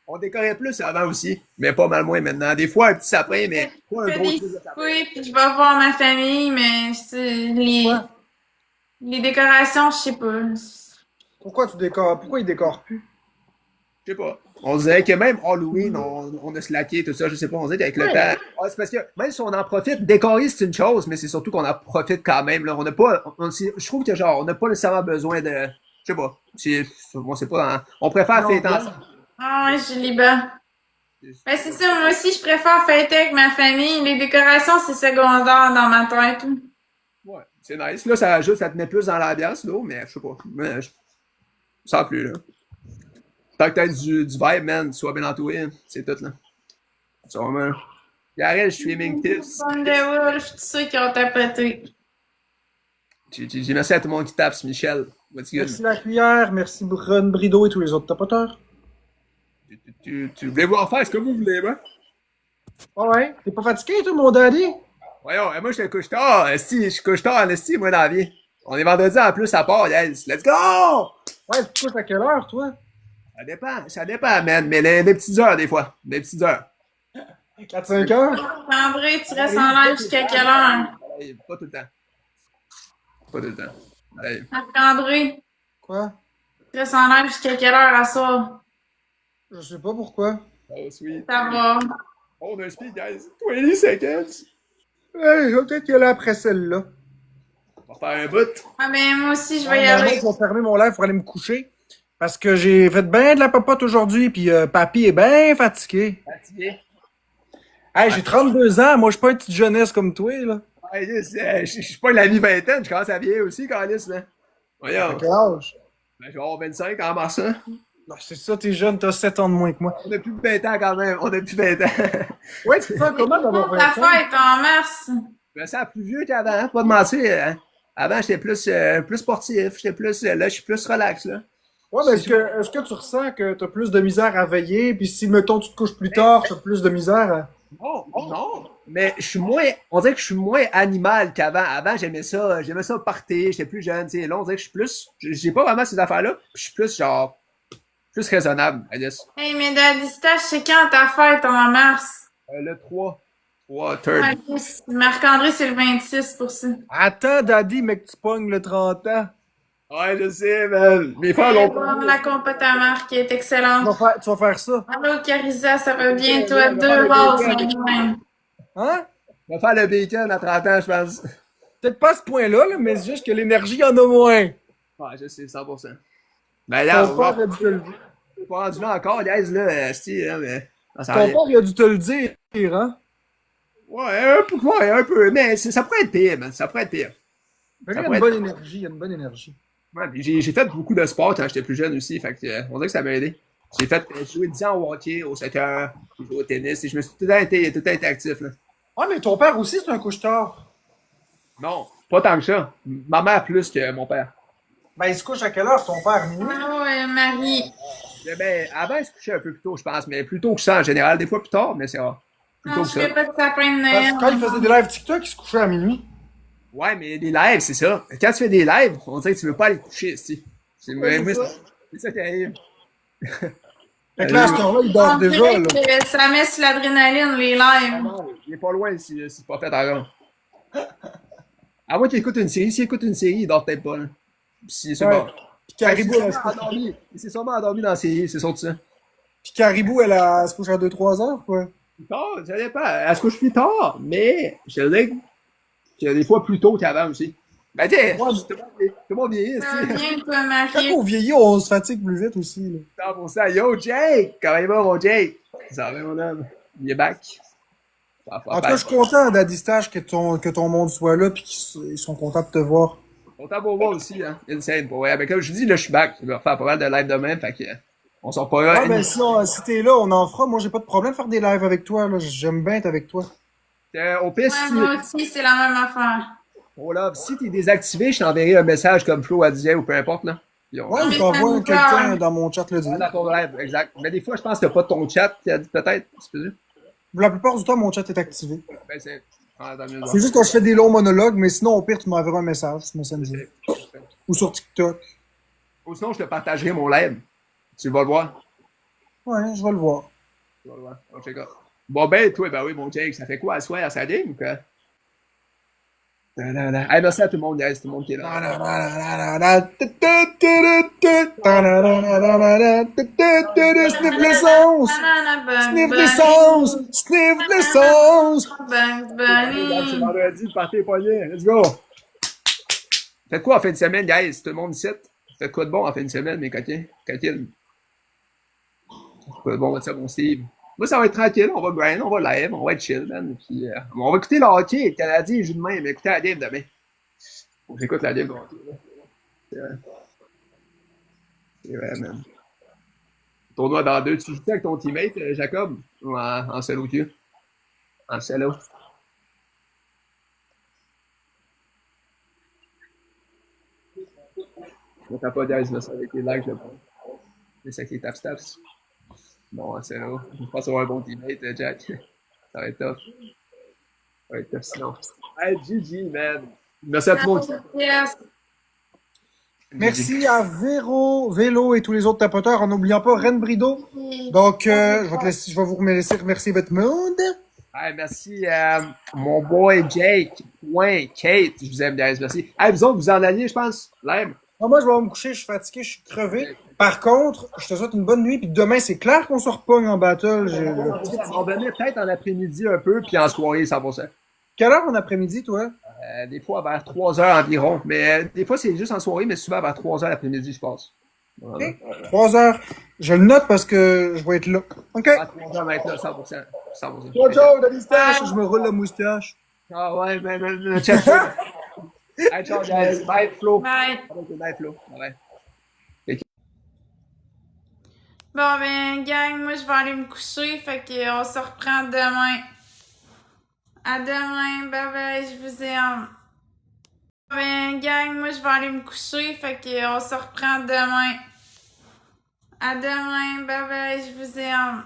On décorait plus avant aussi, mais pas mal moins maintenant. Des fois, un petit sapin, mais pas un Je fais gros des truc de sapin. souper, puis je vais voir ma famille, mais les décorations, je sais pas. Pourquoi tu décores? Pourquoi ils décorent plus? Je sais pas. On dirait que même Halloween, on a slacké, tout ça, je sais pas. On dirait qu'avec le temps. Ah, c'est parce que même si on en profite, décorer c'est une chose, mais c'est surtout qu'on en profite quand même. Là. On n'a pas. Je trouve que genre, on n'a pas nécessairement besoin de. Je sais pas. Moi, c'est pas. On préfère fêter ensemble. Ah ouais, je libère. Ben, c'est ça, moi aussi, je préfère fêter avec ma famille. Les décorations, c'est secondaire dans ma tête. Ouais, c'est nice. Là, ça ajoute, ça te met plus dans l'ambiance, là, mais je sais pas. Mais, sans plus, là. Tant que t'as du vibe, man, tu sois bien entouré, c'est tout, là. C'est vraiment. Garel, streaming tips. Bonne de Wolf, tous ceux qui ont tapoté. J'ai merci à tout le monde qui tape, c'est Michel. What's good? Merci la cuillère, merci Brun, Brido et tous les autres tapoteurs. Tu voulez vous en faire ce que vous voulez, hein? Ah ouais? T'es pas fatigué, toi, mon daddy? Voyons, moi, je te couche tard, esti, je couche tard en esti, moi, dans la vie. On est vendredi en plus à part, yes. Let's go! Ouais, tu te couches à quelle heure, toi? Ça dépend, man, mais des petites heures, des fois. Des petites heures. 4-5 heures? André, tu restes en live jusqu'à quelle heure? Allez, pas tout le temps. Pas tout le temps. Allez. André, Quoi? tu restes en live jusqu'à quelle heure à soir? Je sais pas pourquoi. Oh, sweet. Ça va. Oh, on a un speed, guys. 20 seconds. Hey, je vais peut-être y aller après celle-là. On va faire un bout. Ah ben, moi aussi, je Non, vais y non, aller. je vais fermer mon live pour aller me coucher. Parce que j'ai fait bien de la popote aujourd'hui, puis papy est bien fatigué. Fatigué. Hey, j'ai 32 ans, moi je suis pas une petite jeunesse comme toi, là. Hey, je suis pas la mi-vingtaine, je commence à vieillir aussi, Carlis, là. Voyons. T'as quel âge? Ben, je vais avoir 25 en mars, hein. Non, c'est ça, t'es jeune, t'as 7 ans de moins que moi. On a plus 20 ans quand même, on a plus 20 ans. Ouais, c'est ça, comment d'avoir Ta 20 ans? fête en mars. Je me sens plus vieux qu'avant, hein, pas de mentir. Hein. Avant, j'étais plus sportif, j'étais plus. Là, je suis plus relax, là. Ouais, mais est-ce que tu ressens que t'as plus de misère à veiller, puis si, mettons, tu te couches plus tard, t'as plus de misère à... Non, non. Mais je suis moins. On dirait que je suis moins animal qu'avant. Avant, j'aimais ça partir, j'étais plus jeune, tu sais. Là, on dirait que je suis plus. J'ai pas vraiment ces affaires-là. Je suis plus genre. Plus raisonnable, I guess. Hey, mais Daddy Stache, c'est quand ta fête en mars? Le 3 third. Ouais, Marc-André, c'est le 26 pour ça. Attends, daddy, mais que tu pognes le 30 ans. Ouais, je sais, man. Mes frères l'ont pas. La compote à Marc est Tu excellente. tu vas faire ça. Allô, Carissa, ça va bien, toi? 2 roses, même. Hein? On va faire le bacon à 30 ans, je pense. Peut-être pas à ce point-là, là, mais c'est juste que l'énergie y en a moins. Ouais, je sais, 100%. Ben là, Ton on va père a dû te le pas rendu là encore, guys, là, si, là, mais. Ça Ton arrive. père, il a dû te le dire, hein? Ouais, un peu, mais ça pourrait être pire, man. Ça pourrait être pire. Mais Ça lui, il a pourrait une être- bonne énergie, il a une bonne énergie. Ouais, puis j'ai fait beaucoup de sport quand j'étais plus jeune aussi, fait que on dirait que ça m'a aidé. J'ai joué 10 ans au hockey, au soccer, j'ai joué au tennis, et je me suis tout le temps été actif, là. Ah, mais ton père aussi, c'est un couche-tard. Non, pas tant que ça. Ma mère plus que mon père. Ben, il se couche à quelle heure, ton père, minuit? Allô, Marie. Mais ben, avant, il se couchait un peu plus tôt, je pense, mais plus tôt que ça en général, des fois plus tard, mais c'est rare. Plus tôt Non, que je ça. fais pas de sapin de Parce Noël. que quand il faisait des lives TikTok, il se couchait à minuit. Ouais, mais les lives, c'est ça. Quand tu fais des lives, on dirait que tu veux pas aller te coucher, si. C'est Ouais, c'est moi, ça. c'est ça qui arrive. Fait que là, à ce temps-là, il dort On déjà, dirait là. que ça met sur l'adrénaline, les lives. Non, il est pas loin si c'est pas fait encore. À moins qu'il écoute une série. S'il écoute une série, il dort peut-être pas, là. Si, c'est Ouais. bon. Puis Caribou, Il elle s'est se couche. endormi. Il s'est sûrement endormi dans la série, c'est sûr de ça. Puis Caribou, elle se couche à 2-3 heures, quoi. Plus tard, ça dépend. Elle se couche plus tard, mais je te dis qu'il y a des fois plus tôt qu'avant aussi. Ben, tu sais, Ouais, tout le monde vieillit, Ça va tu bien, toi, Quand Marie. on vieillit, on se fatigue plus vite aussi, là. 100%. Yo, Jake! Comment il va, mon Jake? Ça va, mon homme? Il est back. En tout cas, je suis content, Daddy Stache, que ton monde soit là, puis qu'ils sont contents de te voir. Autant pour moi aussi, hein. Insane, pour vrai. Mais comme je dis, là, je suis back. Je vais refaire pas mal de live demain, fait que, on sort pas là. Ah, ben, si t'es là, on en fera. Moi, j'ai pas de problème de faire des lives avec toi, là. J'aime bien être avec toi. Au pire, Ouais, moi aussi, c'est la même affaire. oh là, si t'es désactivé, je t'enverrai un message comme Flo a dit ou peu importe, là. Puis on... Ouais, mais je t'envoie ça quelqu'un nous dans mon chat le dire. dans ton live, exact. Mais des fois, je pense que t'as pas ton chat, peut-être, c'est possible. La plupart du temps, mon chat est activé. Ben, c'est... Ah, tant mieux, C'est juste quand je fais des longs monologues, mais sinon, au pire, tu m'enverras un message sur Messenger. Ou sur TikTok. Ou sinon, je te partagerai mon live. Tu vas le voir. Ouais, je vais le voir. Tu vas le voir. On check out. Bon, ben, toi, ben oui, mon Jake, ça fait quoi à soir à sa game ou quoi? Hey, merci à tout le monde, guys, tout le monde qui est là. Sniff l'essence! Sniff l'essence! Sniff l'essence! Bang, C'est bunny. vendredi, le party est poignet. Let's go! Faites quoi en fin de semaine, guys? Tout le monde ici? Faites quoi de bon en fin de semaine, mes coquins? Coquines? Quoi de bon, ça, mon Steve? Moi, ça va être tranquille. On va grind, on va live, on va être chill, man. Puis, on va écouter le hockey. Le Canadien joue demain, mais écoutez la game demain. Faut que j'écoute la game de hockey, là. C'est vrai, man. Tournoi dans deux. Tu joues avec ton teammate, Jacob? Ou en solo queue? En solo. On t'a pas d'aise, là, ça avec les likes, là. C'est ça qui est taps-taps. Bon, en solo. Je pense avoir un bon teammate, Jack. Ça va être tough. Ça va être tough sinon. Hey, GG, man. Merci à tout le monde. Yes. Merci à Vélo et tous les autres tapoteurs, en n'oubliant pas Ren Brideau. Donc, je vais vous laisser remercier votre monde. Hey, merci à mon boy Jake. Kate. Je vous aime, guys. Merci. Hey, vous autres, vous en alliez, je pense. Live. Ah, moi, je vais me coucher, je suis fatigué, je suis crevé. Par contre, je te souhaite une bonne nuit, puis demain, c'est clair qu'on se repogne en battle. On venait peut-être en après-midi un peu, puis en soirée, 100%. Quelle heure en après-midi, toi? Des fois vers 3 heures environ. Mais des fois, c'est juste en soirée, mais souvent vers 3 heures l'après-midi, je pense. Voilà. OK. 3 heures. Je le note parce que je vais être là. OK. À 3 heures, être là, 100%. 100%. Ciao, ciao, la moustache. Je me roule la moustache. Ah ouais, mais check. Hey, ciao, guys. Bye, Flo. Bye. Bye, Flo. Bye. Bon, ben, gang, moi, je vais aller me coucher. Fait qu'on se reprend demain. À demain. Bye bye. Je vous aime. Ben, gang, moi, je vais aller me coucher. Fait qu'on se reprend demain. À demain. Bye bye. Je vous aime.